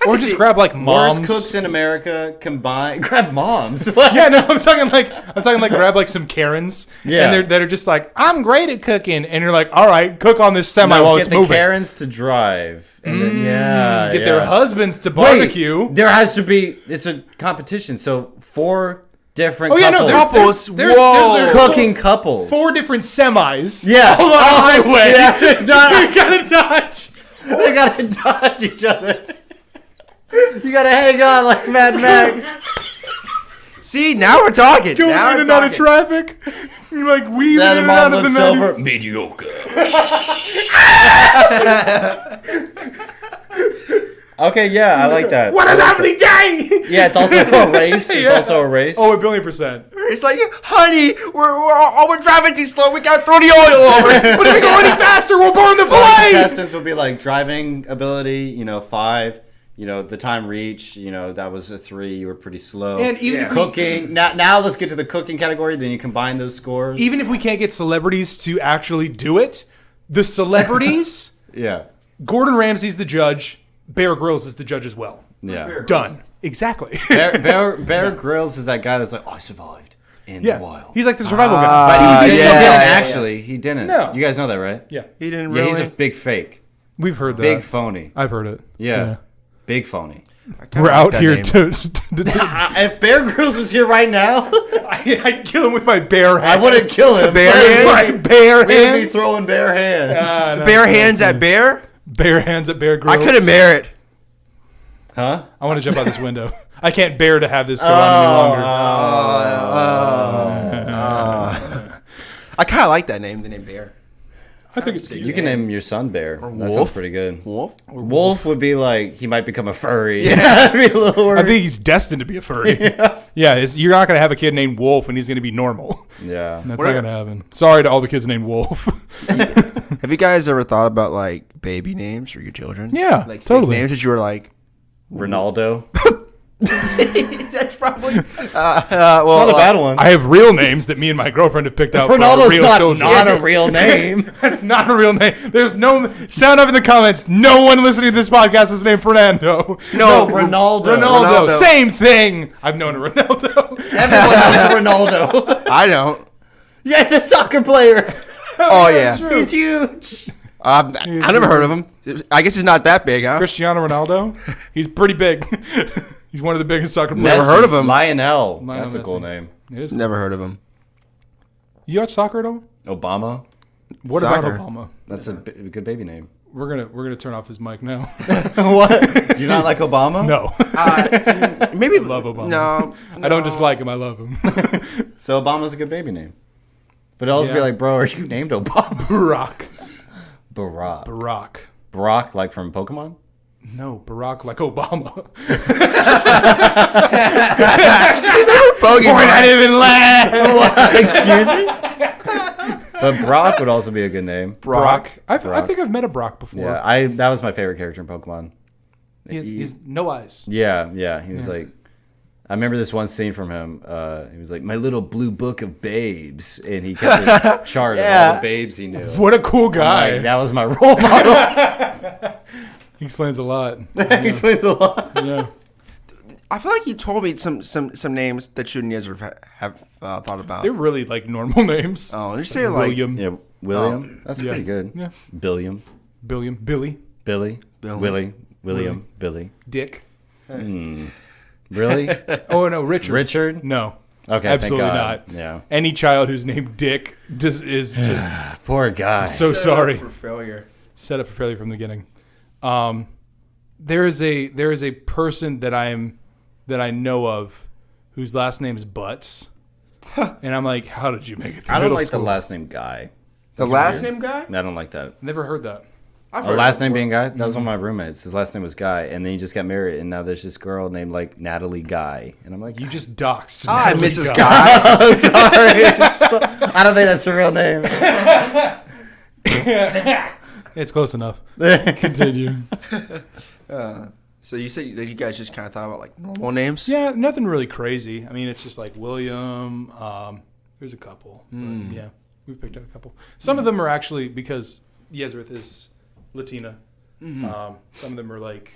Or just grab like moms. Worst cooks in America combined. Grab moms. What? Yeah, no, I'm talking like grab like some Karens. Yeah. And that are just like, I'm great at cooking, and you're like, all right, cook on this semi while get it's the moving. Karens to drive. And then, Get their husbands to barbecue. Wait, there has to be. It's a competition. So 4 different. Oh yeah, no, couples. there's Cooking couples. 4 different semis. Yeah. Hold on, highway. Yeah, it's not- You gotta dodge. They gotta dodge each other. You gotta hang on like Mad Max. See, now we're talking. Going now in we're and out of talking. traffic. You're like weaving Now in the and mom out of the looks menu. over. Mediocre. Okay, yeah, I like that. What a lovely day! Yeah, it's also a race. It's Yeah. also a race. Oh, 1,000,000,000%. It's like, honey, we're driving too slow. We gotta throw the oil over. But if we go any faster, we'll burn the So plane! contestants will be like driving ability, 5. The time reach, that was a 3. You were pretty slow. And even if we- cooking. Now let's get to the cooking category. Then you combine those scores. Even if we can't get celebrities to actually do it, the celebrities, Yeah. Gordon Ramsay's the judge, Bear Grylls is the judge as well. Yeah. Done. Exactly. Bear Grylls is that guy that's like, I survived in the Yeah. wild. He's like the survival But guy. he yeah, didn't yeah, actually. He didn't. No. You guys know that, right? Yeah. He didn't Yeah, really. he's a big fake. We've heard that. Big phony. I've heard it. Yeah. Big phony. We're out here name. to If Bear Grylls was here right now, I'd kill him with my bare hands. I wouldn't kill him. Bare But hands? My bare We'd be hands. throwing bare hands. No, Bare hands at Bear? bare hands at Bear Grylls. I couldn't bear it. Huh? I want to jump out this window. I can't bear to have this go on any longer. I kind of like that name, the name Bear. I think it's You can name your son Bear. That sounds Wolf? pretty good. Wolf? Wolf would be like, he might become a furry. Yeah. That'd be a little I worried. think he's destined to be a furry. Yeah, you're not going to have a kid named Wolf and he's going to be normal. Yeah. That's not going to happen. Sorry to all the kids named Wolf. Have you guys ever thought about, like, baby names for your children? Yeah, Like, sick totally. names that you were like, Ronaldo. that's probably... Not a bad one. I have real names that me and my girlfriend have picked out for our Ronaldo's real not, children. not a real name. That's not a real name. There's no... Sound up in the comments. No one listening to this podcast is named Fernando. No, Ronaldo. Ronaldo. Same thing. I've known a Ronaldo. Everyone knows Ronaldo. I don't. Yeah, the soccer player. Oh, yeah. He's huge. I never heard of him. I guess he's not that big, huh? Cristiano Ronaldo. He's pretty big. He's one of the biggest soccer players. Never heard of him. Lionel. Lionel That's a cool Messi. name. It is. Never heard of him. You watch soccer at all? Obama. What Soccer. about Obama? That's a good baby name. We're gonna turn off his mic now. What? Do you not like Obama? No, Maybe... love Obama. No. I don't just like him. I love him. So Obama's a good baby name. But it'll also be Yeah. like, bro, are you named Obama? Barack. Barack. Barack. Like from Pokemon? No, Barack like Obama. Bogey We're not even laugh. Excuse me? But Brock would also be a good name. Brock. I Brock. think I've met a Brock before. Yeah, that was my favorite character in Pokemon. He's no eyes. Yeah. He was like, I remember this one scene from him. He was like, my little blue book of babes. And he kept a chart of all the babes he knew. What a cool guy. Like, that was my role model. He explains a lot. That explains a lot. Yeah. I feel like you told me some names that you and you guys have thought about. They're really like normal names. Oh, did you say like... William. Yeah, William. That's pretty good. Yeah. Billiam. Billy. Billy. Billy. Willie. William. Billy. Dick. Really? Oh no, Richard. Richard? No. Okay, Absolutely thank God. not. Yeah. Any child who's named Dick is just Poor guy. so sorry. For failure. Set up for failure from the beginning. There is a person that I know of whose last name is Butts, and I'm like, how did you make it through I don't middle like school? the last name Guy. The last name guy? I don't like that. Never heard that. I've A heard last that name before. being Guy? That was one of my roommates. His last name was Guy, and then he just got married, and now there's this girl named like Natalie Guy, and I'm like, You just doxed. Hi, Natalie Mrs. Guy. Guy. oh, sorry. I don't think that's her real name. It's close enough. Continue. So you said that you guys just kind of thought about like normal names? Yeah, nothing really crazy. I mean, it's just like William. There's a couple. But yeah, we picked out a couple. Some of them are actually because Yezrith is Latina. Some of them are like,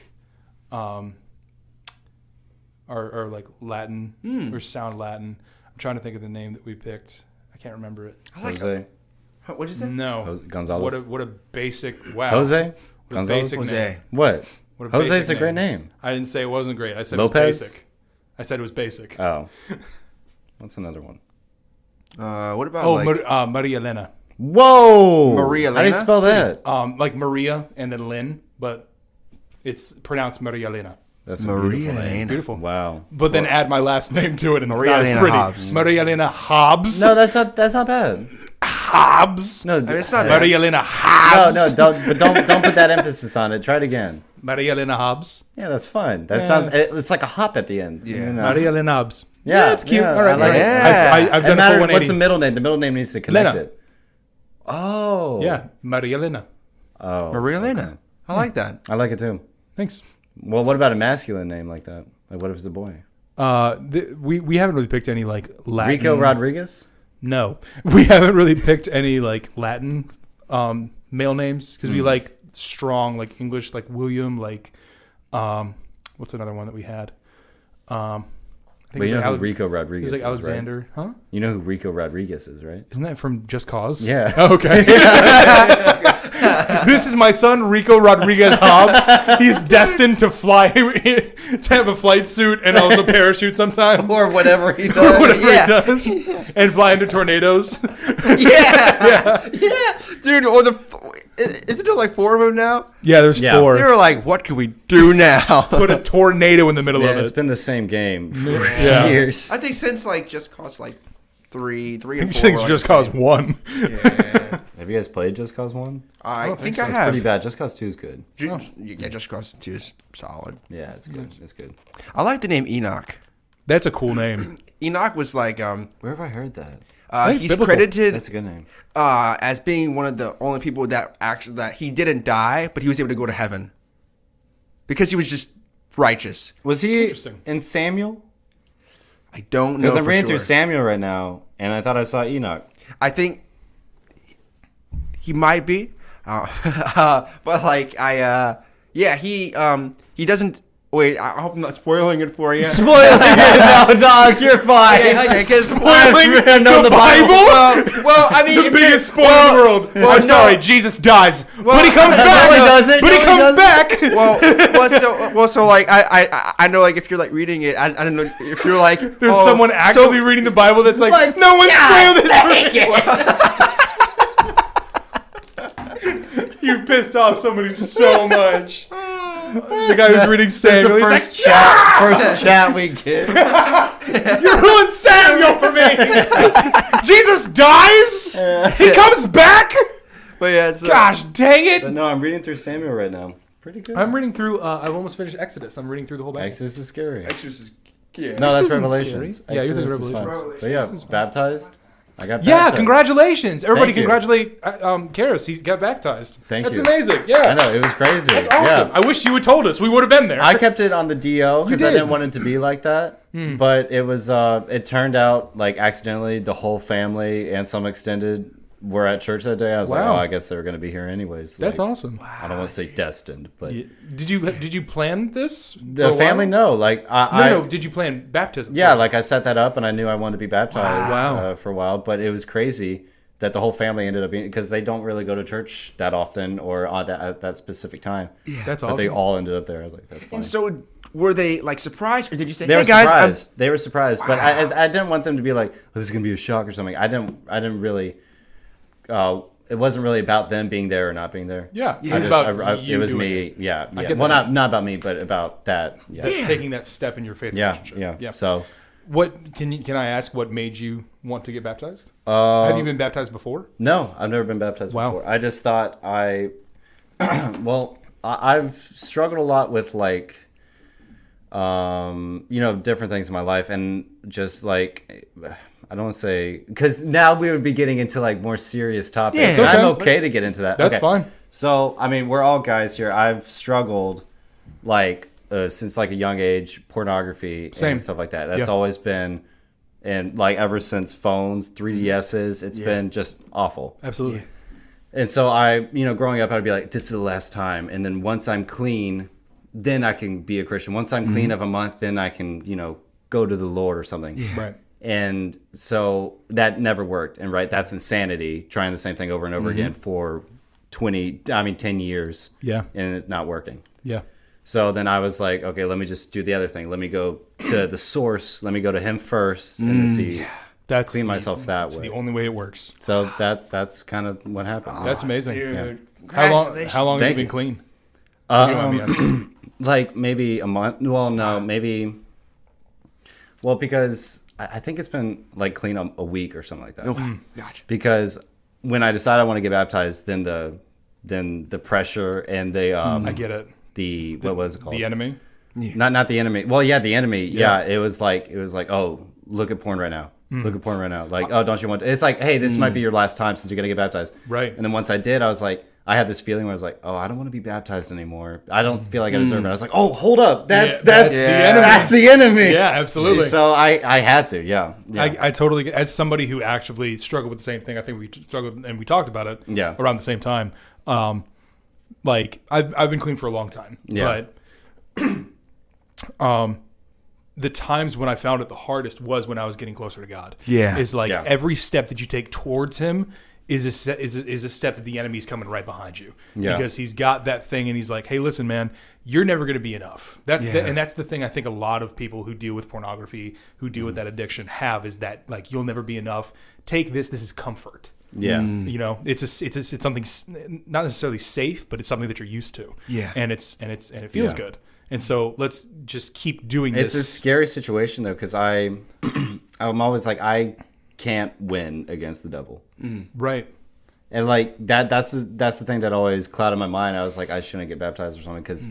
are like Latin or sound Latin. I'm trying to think of the name that we picked. I can't remember it. I like Jose. What'd you say? No. Gonzalez. What a basic wow. Jose? What a Gonzalez? basic Jose. name. What? What a Jose's basic a great name. I didn't say it wasn't great. I said Lopez? it was basic. I said it was basic. Oh. What's another one? What about Maria Elena. Whoa! Maria How do you Elena? spell that? Like Maria and then Lynn, but it's pronounced Maria Elena. That's a Maria beautiful name. Elena? Beautiful. Wow. But then add my last name to it, and Maria it's Elena pretty. Hobbs. Maria Elena Hobbs. No, that's not bad. Hobbs. No, mean, it's not no, Maria Elena Hobbs. don't put that emphasis on it. Try it again. Maria Elena Hobbs. Yeah, that's fun. That Yeah. sounds. It's like a hop at the end. Yeah. You know? Maria Elena Hobbs. Yeah, it's cute. yeah, All right. I like it. Yeah. I've It done a full matters- 180. What's the middle name? The middle name needs to connect Lena. it. Oh. Yeah, Maria Elena. Oh. Maria Elena. okay. I like that. I like it too. Thanks. Well, what about a masculine name like that? Like, what if it's a boy? We haven't really picked any like Latin. Rico Rodriguez? No, we haven't really picked any like Latin male names because we like strong like English like William like what's another one that we had? I think But you it know was who like Rico Rodriguez It was like is, right? Alexander, huh? You know who Rico Rodriguez is, right? Isn't that from Just Cause? Yeah. Oh, okay. This is my son, Rico Rodriguez Hobbs. He's destined to fly, to have a flight suit and also parachute sometimes. Or whatever he Or does. whatever Yeah. he does. And fly into tornadoes. Yeah. Dude, isn't there like 4 of them now? Yeah, there's Yeah. four. They were like, what can we do now? Put a tornado in the middle Yeah, of it's it. been the same game for Yeah. years. I think since like Just Cause like 3 and 4. Things were, like, just the cause same. one. Yeah. Have you guys played Just Cause 1? I think so. I It's have. pretty bad. Just Cause 2 is good. Yeah, Just Cause 2 is solid. Yeah, it's good. It's good. I like the name Enoch. That's a cool name. Enoch was like Where have I heard that? think it's he's biblical. credited That's a good name. as being one of the only people that he didn't die, but he was able to go to heaven because he was just righteous. Was he Interesting. in Samuel? I don't know Because I'm for reading sure. through Samuel right now, and I thought I saw Enoch. I think he might be, but like he doesn't. Wait, I hope I'm not spoiling it for you. Spoiling it no, dog. You're fine. Because Spoiling know the Bible? well, I mean, The biggest spoiler in the world. well, I'm no. sorry, Jesus dies, but he comes No, back. he doesn't. But No, he he comes doesn't. back. So like I know like if you're like reading it, I don't know if you're like There's oh, someone so- actively reading the Bible that's like, no one spoil this for me. You pissed off somebody so much. The guy who's reading Samuel, he's like, First chat we get. you ruined Samuel for me. Jesus dies. He comes back. But yeah, it's Gosh dang it. But no, I'm reading through Samuel right now. Pretty good. I'm reading through. I've almost finished Exodus. I'm reading through the whole Bible. Exodus is scary. yeah. No, that's isn't Revelations. scary. Yeah, you're thinking Exodus is fun. Revelations. But yeah, baptized. I got Yeah, baptized. congratulations! Everybody, Thank you. congratulate Karis. He got baptized. Thank That's you. amazing. I Yeah, know, it was crazy. that's awesome. Yeah. I wish you had told us. We would have been there. I kept it on the DO because I did. didn't want it to be like that. But it was. It turned out like accidentally the whole family and some extended were at church that day. I was like, Wow. oh, I guess they were going to be here anyways. That's Like, awesome. I don't want to say destined, but Did you plan this? the family, no. Like I No. Did you plan baptism? yeah, like I set that up and I knew I wanted to be baptized Wow. for a while, but it was crazy that the whole family ended up being because they don't really go to church that often or at that specific time. That's But awesome. they all ended up there. I was like, that's fine. And so were they like surprised, or did you say, They "Hey were guys, surprised. They were surprised, but I didn't want them to be like, "Oh, this is gonna be a shock" or something. I didn't really. It wasn't really about them being there or not being there. Yeah, I just, it was me. Yeah. get Well, that. not about me, but about that. Yeah. taking that step in your faith Yeah. relationship. Yeah. So, What can I ask? What made you want to get baptized? Have you been baptized before? no, I've never been baptized Wow. before. I just thought Well, I've struggled a lot with like, different things in my life, and just like, I don't want to say, because now we would be getting into like more serious topics. Yeah. And I'm Okay. okay to get into that. That's Okay. fine. So, I mean, we're all guys here. I've struggled like since like a young age, pornography Same. and stuff like that. That's Yeah. always been, and like ever since phones, 3DSs, it's been just awful. Absolutely. And so growing up, I'd be like, this is the last time. And then once I'm clean, then I can be a Christian. Once I'm clean of a month, then I can, go to the Lord or something. Yeah. Right. And so that never worked. And that's insanity, trying the same thing over and over again for 10 years. Yeah. And it's not working. Yeah. So then I was like, okay, let me just do the other thing. Let me go to the source. Let me go to him first and then see, clean myself that That's way. the only way it works. So that's kind of what happened. That's amazing. Dude. How long Congratulations. have you Thank been you. clean? You don't mind me asking. Like maybe a month. Well, no, maybe. Well, because I think it's been like clean a week or something like that. Okay. Gotcha. Because when I decided I want to get baptized, then the pressure and I get it. the what was it called? The enemy. Not the enemy. Well, yeah, the enemy. Yeah. Yeah, it was like, oh, look at porn right now. Look at porn right now. Like, oh, don't you want to? It's like, hey, this might be your last time since you're gonna get baptized. Right. And then once I did, I was like, I had this feeling where I was like, oh, I don't want to be baptized anymore. I don't feel like I deserve it. I was like, oh, hold up, that's the enemy. that's the enemy. Yeah, absolutely. So I had to, yeah. I totally get, as somebody who actively struggled with the same thing. I think we struggled and we talked about it Yeah. around the same time. Like I've been clean for a long time, Yeah. but the times when I found it the hardest was when I was getting closer to God. Yeah. Is like Yeah. every step that you take towards Him is a step that the enemy's coming right behind you. Yeah. Because he's got that thing and he's like, hey, listen, man, you're never going to be enough. That's and that's the thing I think a lot of people who deal with pornography, who deal with that addiction have, is that like, you'll never be enough. Take this. This is comfort. Yeah. It's something not necessarily safe, but it's something that you're used to. Yeah. And it feels Yeah. good. And so let's just keep doing It's a this. scary situation though, because I'm always like, I can't win against the devil. Right. And like that's the thing that always clouded my mind. I was like, I shouldn't get baptized or something, because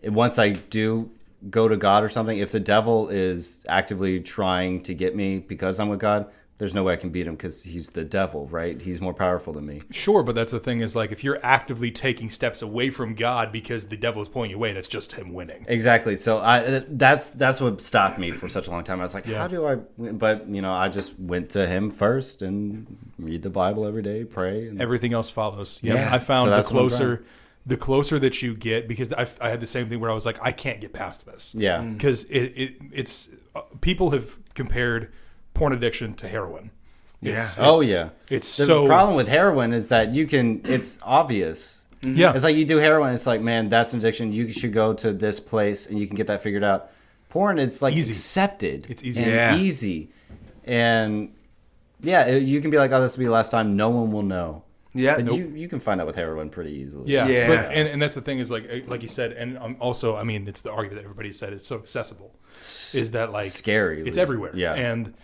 once I do go to God or something, if the devil is actively trying to get me because I'm with God, there's no way I can beat him, because he's the devil, right? He's more powerful than me. Sure, but that's the thing, is like, if you're actively taking steps away from God because the devil is pulling you away, that's just him winning. Exactly. So that's what stopped me for such a long time. I was like, how do I win? But I just went to him first and read the Bible every day, pray. And Everything else follows. Yeah. I found So the that's what I'm closer that you get, because I had the same thing where I was like, I can't get past this. yeah. Because it's people have compared porn addiction to heroin. It's The so problem with heroin is that it's obvious. yeah. It's like you do heroin, it's like, man, that's an addiction. You should go to this place and you can get that figured out. Porn, it's like Easy. accepted. It's easy. And easy. And you can be like, oh, this will be the last time. No one will know. Yeah. But you can find out with heroin pretty easily. Yeah, Yeah. But, and that's the thing, is like you said, and also, I mean, it's the argument that everybody said, it's so accessible. Is that like Scary. It's everywhere. Yeah. And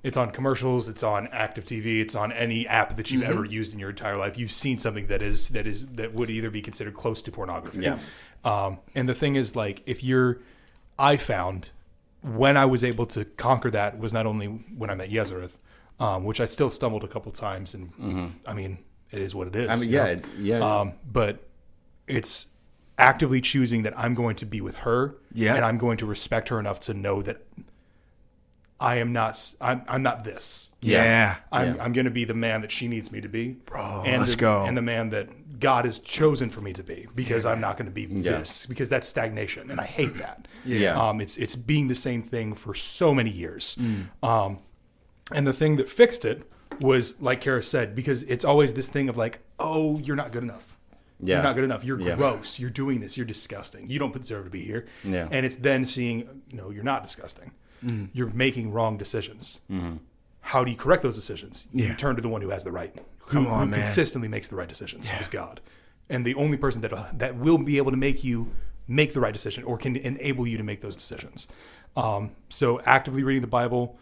it's on commercials, it's on active TV, it's on any app that you've ever used in your entire life. You've seen something that would either be considered close to pornography. Yeah. And the thing is, like, I found when I was able to conquer that was not only when I met Yezereth, which I still stumbled a couple times, and I mean, it is what it is. I mean, you know? But it's actively choosing that I'm going to be with her, and I'm going to respect her enough to know that I'm not this. Yeah. I'm going to be the man that she needs me to be. Bro, and let's go. And the man that God has chosen for me to be, because I'm not going to be this, because that's stagnation, and I hate that. Yeah. It's being the same thing for so many years. And the thing that fixed it was, like Kara said, because it's always this thing of like, oh, you're not good enough. Yeah. You're not good enough. You're gross. You're doing this. You're disgusting. You don't deserve to be here. Yeah. And it's then seeing, no, you're not disgusting. You're making wrong decisions. How do you correct those decisions? You turn to the one who has the right, who consistently makes the right decisions, is God. And the only person that will be able to make you make the right decision, or can enable you to make those decisions. So actively reading the Bible,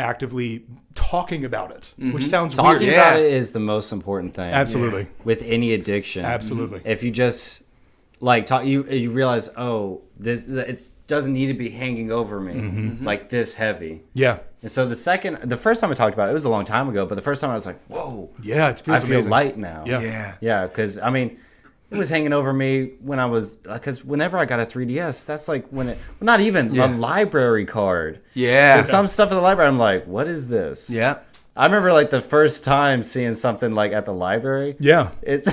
actively talking about it, which sounds Talking weird. about it is the most important thing. Absolutely. With any addiction. Absolutely. If you just like talk, you realize, oh, it doesn't need to be hanging over me like this heavy. Yeah. And so the first time I talked about it was a long time ago, but the first time I was like, whoa. Yeah, it feels I feel amazing. light now. Yeah. Yeah, because I mean, it was hanging over me when I was, because whenever I got a 3DS, that's like not even a library card. Yeah. There's some stuff in the library, I'm like, what is this? Yeah. I remember like the first time seeing something like at the library. Yeah. It's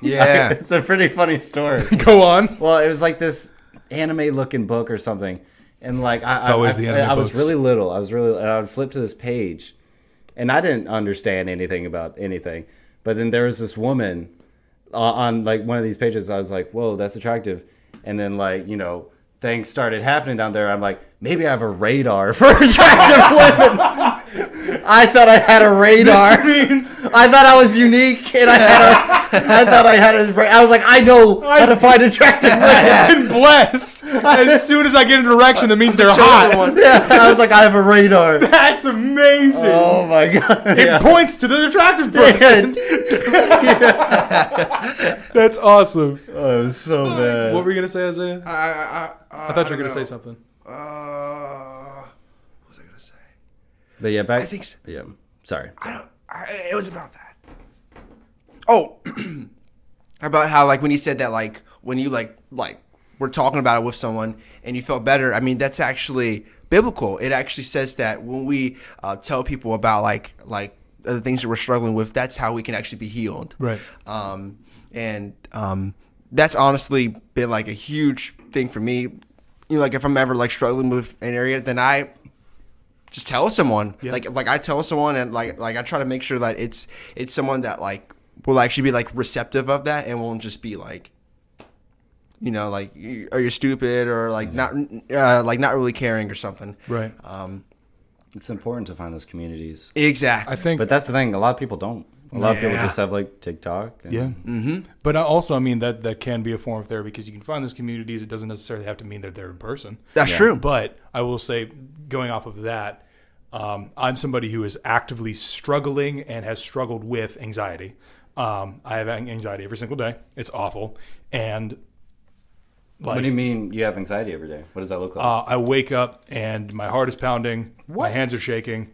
Yeah. it's a pretty funny story. Go on. Well, it was like this anime looking book or something. And like I was books. really little. And I would flip to this page and I didn't understand anything about anything. But then there was this woman on like one of these pages. I was like, whoa, that's attractive. And then like, things started happening down there. I'm like, maybe I have a radar for attractive women. I thought I had a radar. I thought I was unique, and I was like, I know how to find attractive women. I've been blessed. As soon as I get an erection, that means they're hot. Yeah, I was like, I have a radar. That's amazing. Oh my god! It points to the attractive person. That's awesome. Oh, it was so bad. What were you gonna say, Isaiah? I thought you were gonna say something. What was I gonna say? But yeah, back. I think so. Yeah, sorry. It was about that. Oh, about how like when you said that, like when you like were talking about it with someone and you felt better. I mean, that's actually biblical. It actually says that when we tell people about like the things that we're struggling with, that's how we can actually be healed. Right. That's honestly been like a huge thing for me. Like if I'm ever like struggling with an area, then I just tell someone. Yeah. Like I tell someone, and like I try to make sure that it's someone that like will actually be like receptive of that and won't just be like, like, or you're stupid or like not really caring or something. Right. It's important to find those communities. Exactly. I think. But that's the thing. A lot of people don't. A lot of people just have like TikTok. And, Yeah. Mm-hmm. But also, I mean, that can be a form of therapy because you can find those communities. It doesn't necessarily have to mean that they're in person. That's true. But I will say, going off of that, I'm somebody who is actively struggling and has struggled with anxiety. I have anxiety every single day. It's awful. And like, what do you mean you have anxiety every day? What does that look like? I wake up and my heart is pounding. My hands are shaking.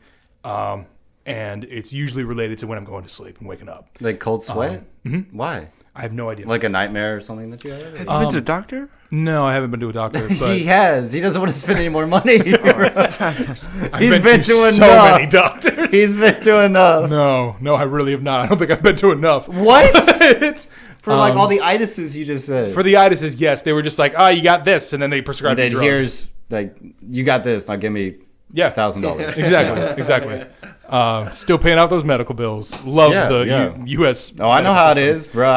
And it's usually related to when I'm going to sleep and waking up. Like cold sweat? Why? I have no idea. Like a nightmare or something that you have? Have you been to the doctor? No, I haven't been to a doctor. But He has. He doesn't want to spend any more money. I've He's been to so enough. many doctors. He's been to enough. No, I really have not. I don't think I've been to enough. What? For like all the itises you just said. For the itises, yes, they were just like, you got this, and then they prescribed me then drugs. here's like, you got this. Now give me $1,000. Exactly. Still paying out those medical bills. Love U.S. Oh, I know how system. it is, bro.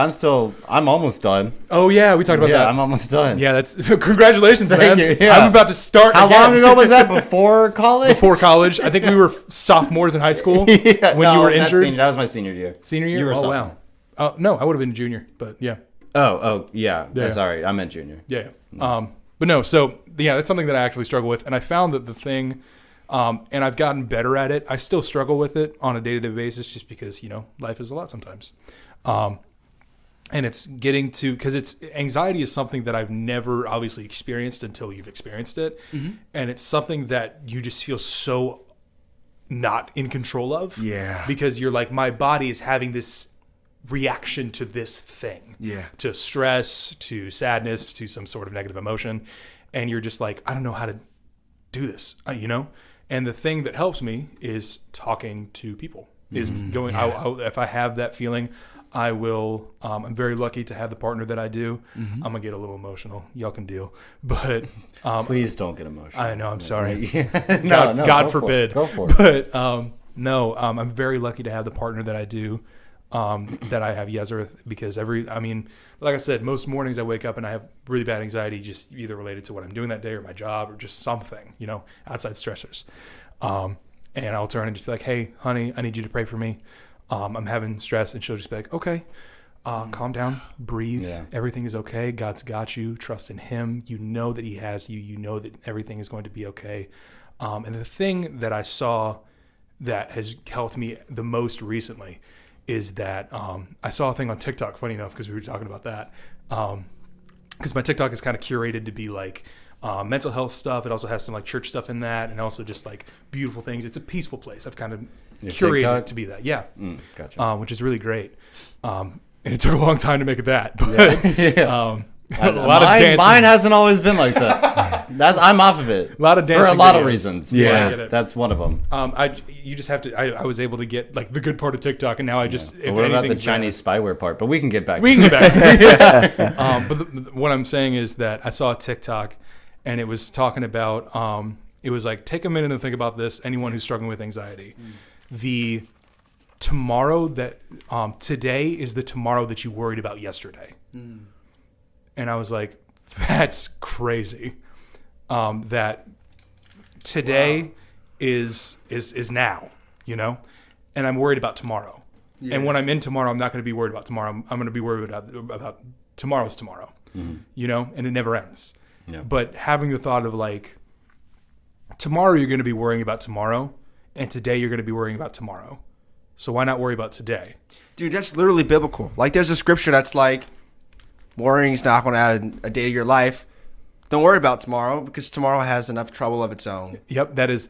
I'm almost done. Oh yeah, we talked about that. I'm almost done. Yeah, that's congratulations, man. Thank you. Yeah. I'm about to start. How again. long ago was that? Before college? Before college, I think we were sophomores in high school when you were injured. That was my senior year. Senior year? You were oh sophomore. wow. No, I would have been junior, but yeah. Oh yeah. Yeah. Sorry, I meant junior. Yeah. But no, so yeah, that's something that I actually struggle with, and I found that the thing, and I've gotten better at it. I still struggle with it on a day-to-day basis, just because life is a lot sometimes, and it's getting to because anxiety is something that I've never obviously experienced until you've experienced it, and it's something that you just feel so not in control of. Yeah. Because you're like, my body is having this reaction to this thing, to stress, to sadness, to some sort of negative emotion, and you're just like, I don't know how to do this, and the thing that helps me is talking to people, is going if I have that feeling, I will I'm very lucky to have the partner that I do. I'm gonna get a little emotional, y'all can deal, but please don't get emotional. I know, I'm sorry. God forbid. Go for it. But I'm very lucky to have the partner that I do, that I have Yezereth, because like I said, most mornings I wake up and I have really bad anxiety, just either related to what I'm doing that day or my job or just something, outside stressors. And I'll turn and just be like, hey, honey, I need you to pray for me. I'm having stress. And she'll just be like, okay, calm down, breathe. Yeah. Everything is okay. God's got you. Trust in him. You know that he has you. You know that everything is going to be okay. And the thing that I saw that has helped me the most recently is that I saw a thing on TikTok, funny enough, because we were talking about that. Because my TikTok is kind of curated to be like mental health stuff. It also has some like church stuff in that, and also just like beautiful things. It's a peaceful place. I've kind of curated TikTok? it to be that. Yeah. Gotcha. Which is really great. And it took a long time to make it that. But, a lot of dancing. Mine hasn't always been like that. I'm off of it. A lot of dancing for a lot of videos. reasons. Yeah. That's one of them. You just have to. I was able to get like the good part of TikTok, and now I just. But what about the Chinese spyware part? But we can get back. We can get back. To that. But what I'm saying is that I saw a TikTok, and it was talking about. It was like, take a minute and think about this. Anyone who's struggling with anxiety, the tomorrow that today is the tomorrow that you worried about yesterday. And I was like, that's crazy. That today is now, you know, and I'm worried about tomorrow. Yeah. And when I'm in tomorrow, I'm not going to be worried about tomorrow. I'm going to be worried about tomorrow's tomorrow, you know, and it never ends. Yeah. But having the thought of like, tomorrow you're going to be worrying about tomorrow, and today you're going to be worrying about tomorrow. So why not worry about today? Dude, that's literally biblical. Like, there's a scripture that's like, worrying is not going to add a day to your life. Don't worry about tomorrow, because tomorrow has enough trouble of its own. Yep, that is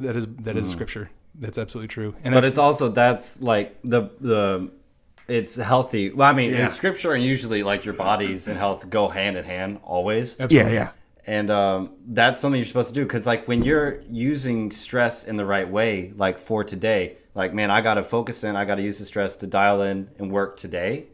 scripture. That's absolutely true. And but it's also, that's like the it's healthy. Well, I mean, in scripture and usually like your bodies and health go hand in hand always. Absolutely. Yeah. And that's something you're supposed to do, because like when you're using stress in the right way, like for today, like, man, I got to focus in, I got to use the stress to dial in and work today.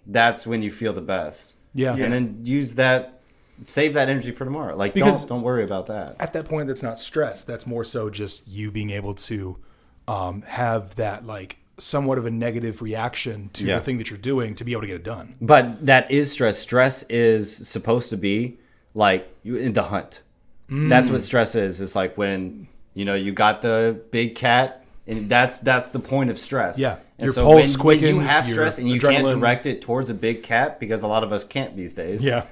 That's when you feel the best. Yeah. And then use that, save that energy for tomorrow. Like, because don't worry about that. At that point, that's not stress. That's more so just you being able to have that like somewhat of a negative reaction to the thing that you're doing to be able to get it done. But that is stress. Stress is supposed to be like you in the hunt. That's what stress is. It's like when, you know, you got the big cat, and that's the point of stress. Yeah. And your so pulse when you quickens, have stress and you can't adrenaline. direct it towards a big cat, because a lot of us can't these days. Yeah.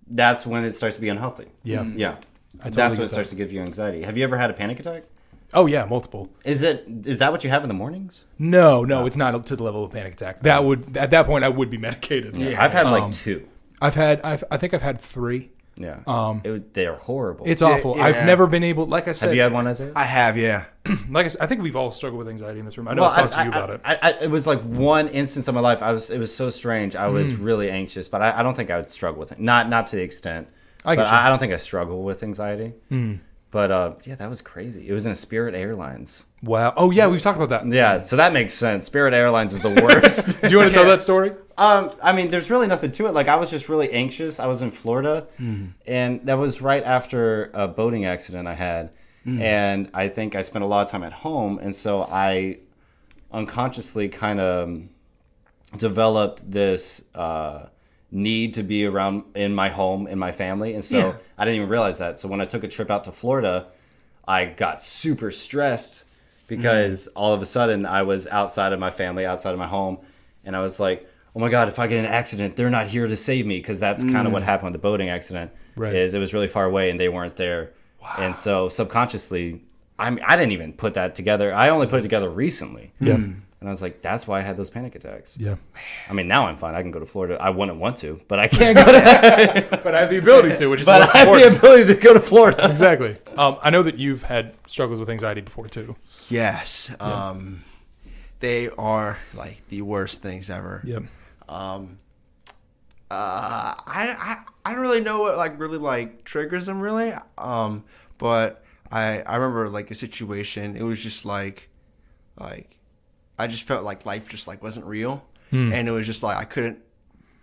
That's when it starts to be unhealthy. Yeah. Yeah. Totally That's when it starts to give you anxiety. Have you ever had a panic attack? Oh yeah, multiple. Is that what you have in the mornings? No, it's not up to the level of panic attack. That would, at that point, I would be medicated. Yeah. I've had like 2. I think I've had 3. Yeah. They are horrible. It's awful. Yeah. I've never been able, like I said. Have you had one, Isaiah? I have, yeah. Like I said, I think we've all struggled with anxiety in this room. I know I've talked to you about it. It was like one instance of my life. It was so strange. I was really anxious, but I don't think I would struggle with it. Not to the extent. I don't think I struggle with anxiety. But yeah, that was crazy. It was in a Spirit Airlines. Wow. Oh yeah, we've talked about that. Yeah, so that makes sense. Spirit Airlines is the worst. Do you want to tell that story? I mean, there's really nothing to it. Like, I was just really anxious. I was in Florida, and that was right after a boating accident I had. And I think I spent a lot of time at home, and so I unconsciously kind of developed this need to be around in my home, in my family. And so I didn't even realize that. So when I took a trip out to Florida, I got super stressed because all of a sudden I was outside of my family, outside of my home. And I was like, oh my God, if I get in an accident, they're not here to save me. Because that's kind of what happened with the boating accident. Right. Is it was really far away and they weren't there. Wow. And so subconsciously, I didn't even put that together. I only put it together recently. Yeah. And I was like, that's why I had those panic attacks. Yeah. I mean, now I'm fine. I can go to Florida. I wouldn't want to, but I can't go to. But I have the ability to, which is but what's I have important. the ability to go to Florida. Exactly. I know that you've had struggles with anxiety before too. Yes. They are like the worst things ever. Yep. I don't really know what really triggers them really. But I remember like a situation. It was just like I just felt like life just wasn't real, and it was just like I couldn't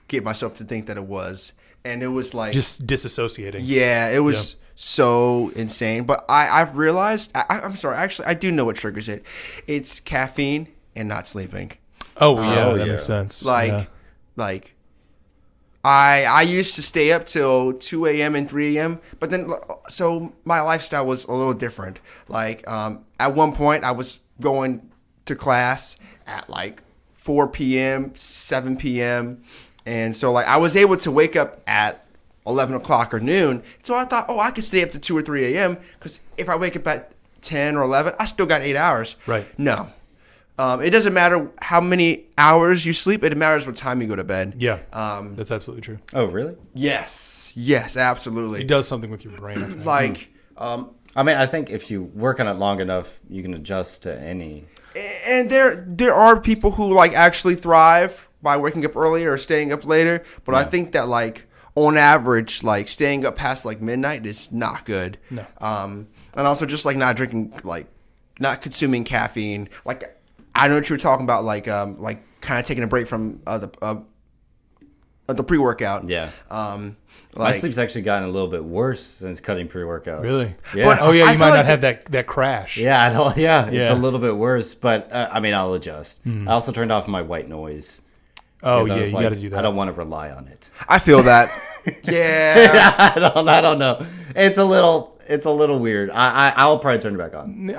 get myself to think that it was, and it was like just disassociating. Yeah, it was so insane. But I've realized I'm sorry. Actually, I do know what triggers it. It's caffeine and not sleeping. Oh yeah, that makes sense. I used to stay up till 2 a.m. and 3 a.m. But then, so my lifestyle was a little different. At one point, I was going to class at 4 p.m., 7 p.m. And so I was able to wake up at 11 o'clock or noon. So I thought, I could stay up to 2 or 3 a.m. because if I wake up at 10 or 11, I still got 8 hours. Right. No. It doesn't matter how many hours you sleep. It matters what time you go to bed. Yeah. That's absolutely true. Oh, really? Yes. Yes, absolutely. It does something with your brain. I think. Like, I mean, I think if you work on it long enough, you can adjust to any. and there are people who like actually thrive by waking up earlier or staying up later. But I think that like on average, like staying up past like midnight is not good. No. And also just like not drinking, like not consuming caffeine. Like I know what you were talking about, like kind of taking a break from the pre-workout. Yeah. Like, My sleep's actually gotten a little bit worse since cutting pre-workout. Really? Yeah. But Oh yeah, I you feel might like not have that crash. Yeah, it's Yeah. a little bit worse, but I mean, I'll adjust. I also turned off my white noise. Oh because I yeah, was you like, got to do that. I don't want to rely on it. I feel that. Yeah. I don't know. It's a little weird. I'll probably turn it back on.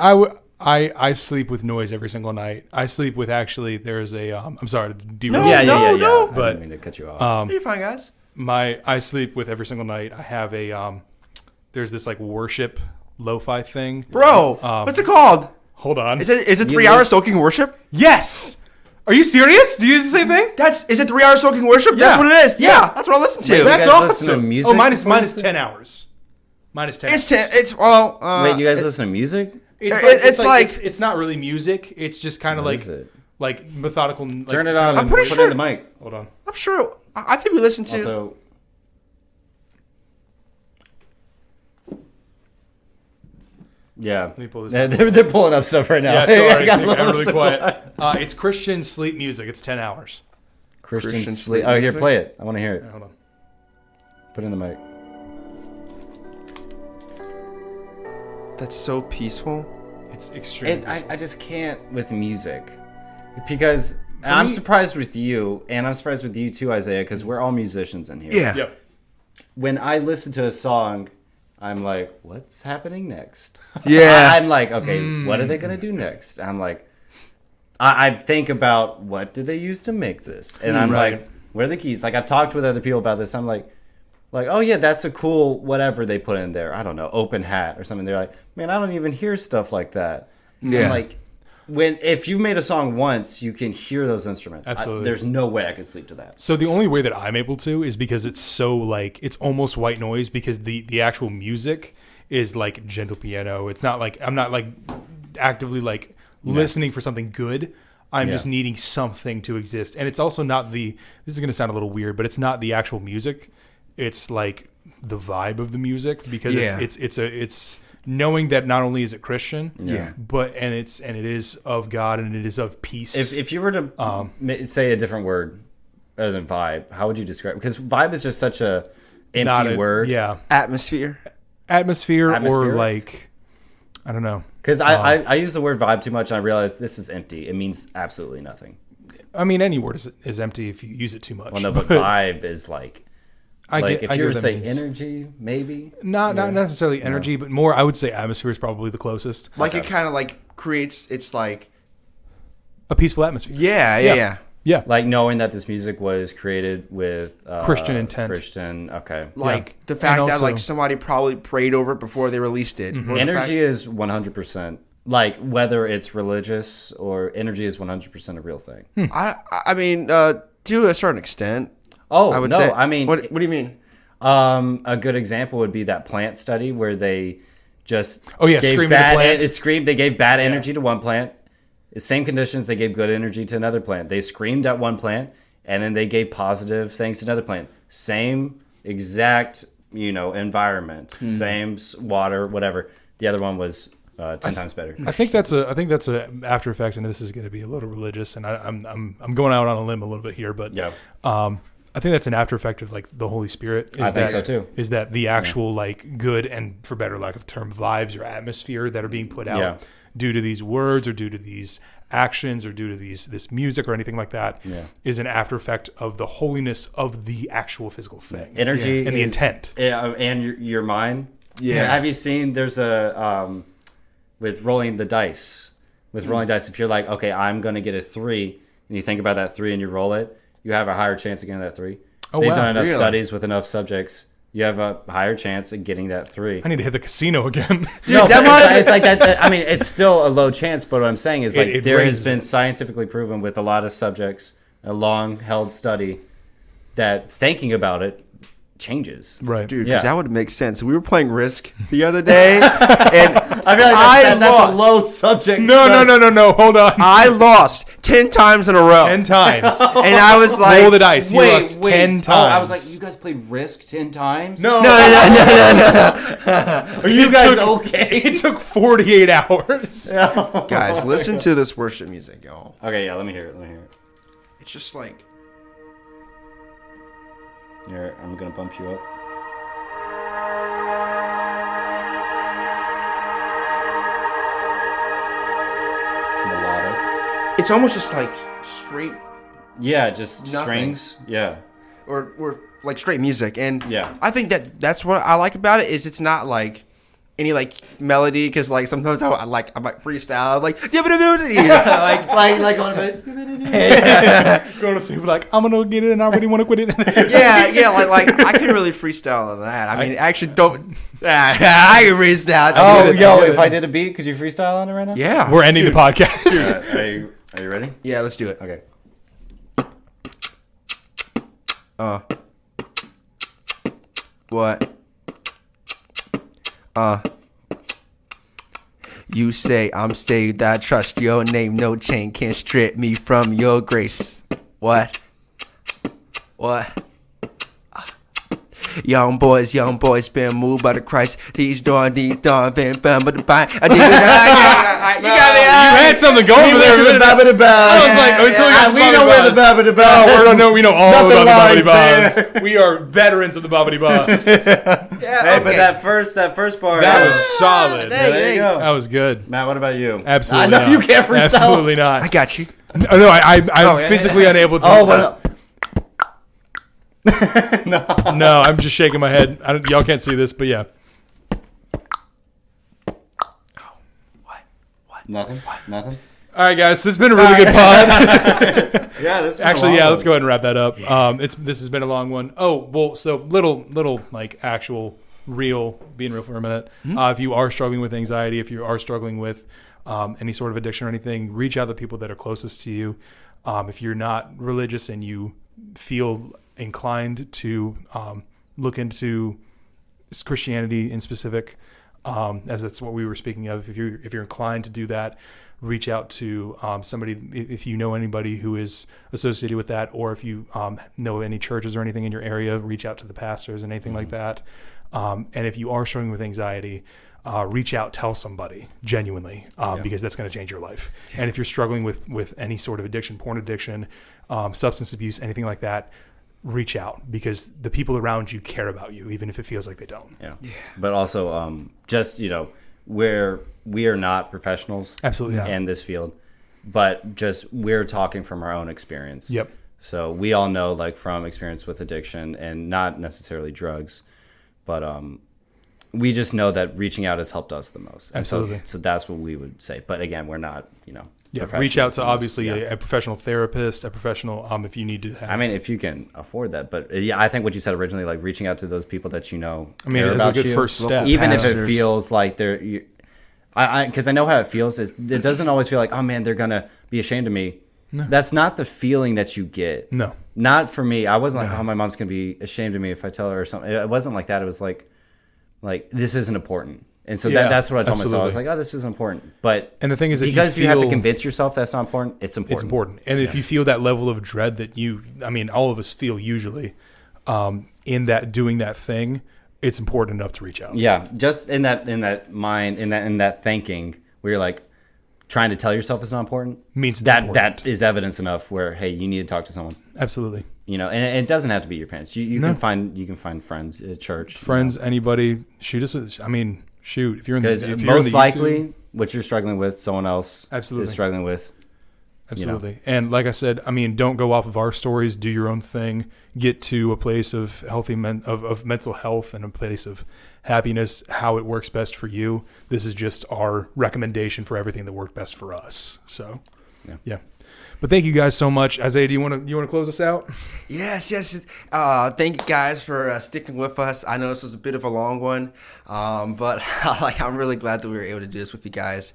I sleep with noise every single night. I sleep with actually. There's a. I'm sorry to derail. No, Yeah. no. I But, didn't mean to cut you off. You're fine, guys. I sleep with every single night. I have a. There's this like worship lo-fi thing. Bro, what's it called? Hold on. Is it You 3 hours list- soaking worship? Yes. Are you serious? Do you use the same thing? Is it 3 hours soaking worship? That's Yeah. what it is. Yeah, that's what I listen to. Wait, That's guys listen to awesome. music? Oh, mine is What is it? 10 hours. Minus 10. It's 10. It's well. Wait, you guys listen to music? It's not really music. It's just kind of What like is it? like methodical. Like, Turn it on. I'm and pretty put sure- it in the mic. Hold on. I'm sure. I think we listen to. Also, yeah. Let me pull this. They're pulling up stuff right now. Yeah, sorry. got I'm a little really supply. quiet. It's Christian sleep music. It's 10 hours. Christian Christian sleep. sleep Oh, here, music? play it. I want to hear it. Hold on. Put it in the mic. That's so peaceful. It's extreme. I just can't with music because For I'm me- surprised with you, and I'm surprised with you too, Isaiah, because we're all musicians in here. Yeah. Yep. When I listen to a song, I'm like, what's happening next? Yeah. I'm like, okay, what are they gonna do next? I'm like, I think about what did they use to make this, and I'm Right. like, what are the keys? Like I've talked with other people about this. I'm like, oh yeah, that's a cool whatever they put in there. I don't know, open hat or something. They're like, man, I don't even hear stuff like that. Yeah. I'm like, if you made a song once, you can hear those instruments. Absolutely. There's no way I could sleep to that. So the only way that I'm able to is because it's so like it's almost white noise because the actual music is like gentle piano. It's not like I'm not like actively like listening for something good. I'm just needing something to exist. And it's also not this is going to sound a little weird, but it's not the actual music. It's like the vibe of the music because Yeah. it's knowing that not only is it Christian, Yeah. but it is of God and it is of peace. If you were to say a different word other than vibe, how would you describe it? Because vibe is just such a empty word. Yeah. Atmosphere. Atmosphere or Atmospheric? like I don't know. Because I use the word vibe too much, and I realize this is empty. It means absolutely nothing. I mean, any word is empty if you use it too much. Well, no, but vibe is like I if get you were what to that say means. energy, maybe. Not necessarily energy, but more. I would say atmosphere is probably the closest. Like it kind of like creates. It's like. A peaceful atmosphere. Yeah. Yeah. Like knowing that this music was created with Christian intent. Christian, okay. Like the fact And that also- like somebody probably prayed over it before they released it. Or the Energy fact- is 100%. Like whether it's religious or energy is 100% a real thing. I mean, to a certain extent. Oh, I would no, say. I mean, what do you mean? a good example would be that plant study where they just scream gave at the bad plant. they gave bad energy to one plant. The same conditions, they gave good energy to another plant. They screamed at one plant and then they gave positive things to another plant. Same exact, environment, same water, whatever. The other one was 10 times better. I think that's a after effect, and this is going to be a little religious, and I'm going out on a limb a little bit here, but Yeah. I think that's an after effect of like the Holy Spirit. I think so too. Is that the actual like good and for better lack of term vibes or atmosphere that are being put out Yeah. due to these words or due to these actions or due to this music or anything like that is an after effect of the holiness of the actual physical thing. Energy and the is- intent. and your mind. Yeah. Have you seen? There's a with rolling the dice. With rolling dice, if you're like, okay, I'm gonna get a 3, and you think about that 3 and you roll it, you have a higher chance of getting that 3. Oh, They've wow, done enough really? studies with enough subjects you have a higher chance of getting that 3. I need to hit the casino again. Dude, No, that but might. it's like that. I mean, it's still a low chance, but what I'm saying is like It there has raises been it. scientifically proven with a lot of subjects, a long-held study, that thinking about it changes. Right. Dude, Yeah. because that would make sense. We were playing Risk the other day, and I feel like that's lost. a low subject. No. Hold on. I lost 10 times in a row. 10 times. And I was like, Roll the dice. You lost 10 times. Oh, I was like, you guys played Risk 10 times? No. Are you guys okay? It took 48 hours. guys, listen to this worship music, y'all. Okay, yeah, let me hear it. It's just like, Here, I'm gonna bump you up. It's melodic. it's almost just like straight, Yeah, just Nothing. strings. Yeah. or like straight music. And Yeah. I think that's what I like about it, is it's not like any like melody, because like sometimes I might freestyle like like on a bit. Go to sleep like, I'm gonna get it and I really want to quit it. yeah like I can really freestyle on that. I mean, actually don't. I can freestyle. Oh, yo, if I did a beat, could you freestyle on it right now? Yeah, We're ending the podcast. Are you ready? yeah. Let's do it. Okay. What? You say I'm stayed, I trust your name, no chain can strip me from your grace. What? Young boys been moved by the Christ. These dawn been burned by the bind. You got me. You had something going over there. I was like, until we know where the Babbity No, we know all Nothing about the lies Bobbity Bobs. We are veterans of the Bobbity Bobs. Hey, but that first part. That was solid. There you go. That was good. Matt, what about you? Absolutely I know not. you can't freestyle. Absolutely not. I got you. No, I'm physically unable to. Oh, what up? No, I'm just shaking my head. Y'all can't see this, but yeah. Nothing. All right, guys, this has been a really good pod. Yeah, this. Actually, yeah, let's go ahead and wrap that up. This has been a long one. Oh, well, so little like actual being real for a minute. If you are struggling with anxiety, if you are struggling with any sort of addiction or anything, reach out to people that are closest to you. If you're not religious and you feel inclined to look into Christianity in specific, as that's what we were speaking of. If you're inclined to do that, reach out to somebody. If you know anybody who is associated with that, or if you know any churches or anything in your area, reach out to the pastors and anything like that. And if you are struggling with anxiety, reach out, tell somebody genuinely, because that's going to change your life. And if you're struggling with any sort of addiction, porn addiction, substance abuse, anything like that, reach out, because the people around you care about you, even if it feels like they don't. Yeah. But also, just, we are not professionals Absolutely. in this field, but just we're talking from our own experience. Yep. So we all know, like, from experience with addiction, and not necessarily drugs, but we just know that reaching out has helped us the most. And Absolutely. so that's what we would say. But again, we're not, Reach out to professionals. obviously Yeah. a professional therapist, a professional, if you need to have. I mean, if you can afford that, but yeah, I think what you said originally, like reaching out to those people that you know, I mean, care it's a about good you, first step. even if it Pastors. feels like they're, because I know how it feels. It doesn't always feel like, oh man, they're gonna be ashamed of me. No. That's not the feeling that you get. No. Not for me. I wasn't like, oh, my mom's gonna be ashamed of me if I tell her or something. It wasn't like that. It was like this isn't important. And so Yeah, that's what I told myself. I was absolutely. like, oh, this is important. But And the thing is, if because you have to feel- convince yourself that's not important, it's important. It's important. And if you feel that level of dread that all of us feel usually, in that doing that thing, it's important enough to reach out. Yeah, just in that mind, in that thinking, where you're like trying to tell yourself it's not important, Means it's that important. that is evidence enough where, hey, you need to talk to someone. Absolutely. And it doesn't have to be your parents. You No. can find friends at church, Friends, anybody, shoot us. Shoot, if you're in the, because if you're in most the likely YouTube, what you're struggling with, someone else Absolutely. is struggling with. absolutely. And like I said, don't go off of our stories. Do your own thing. Get to a place of healthy of mental health and a place of happiness. How it works best for you. This is just our recommendation for everything that worked best for us. So, yeah. But thank you guys so much. Isaiah, do you want to close us out? Yes. Thank you guys for sticking with us. I know this was a bit of a long one, but I'm really glad that we were able to do this with you guys.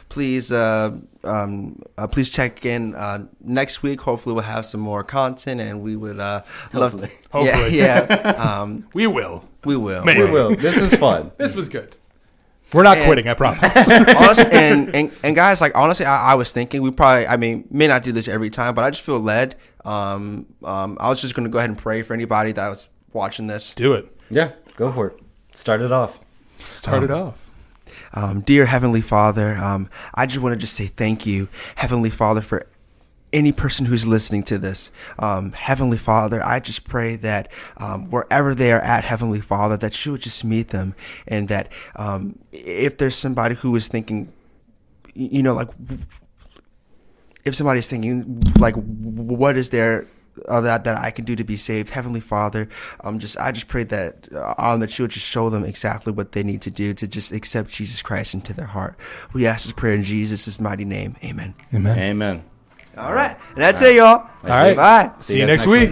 Please check in next week. Hopefully, we'll have some more content, and we would Hopefully. Yeah. We will. We will. Maybe. We will. This is fun. This was good. We're not quitting, I promise. Honestly, and guys, like honestly, I was thinking we probably, may not do this every time, but I just feel led. I was just going to go ahead and pray for anybody that was watching this. Do it. Yeah, go for it. Start it off. Dear Heavenly Father, I just want to just say thank you, Heavenly Father, for any person who's listening to this. Heavenly Father, I just pray that wherever they are at, Heavenly Father, that you would just meet them, and that if there's somebody who is thinking, if somebody's thinking, like, what is there that I can do to be saved, Heavenly Father, I just pray that that you would just show them exactly what they need to do to just accept Jesus Christ into their heart. We ask this prayer in Jesus' mighty name. Amen. Amen. All right. And that's it, y'all. All right. Bye. See you next week.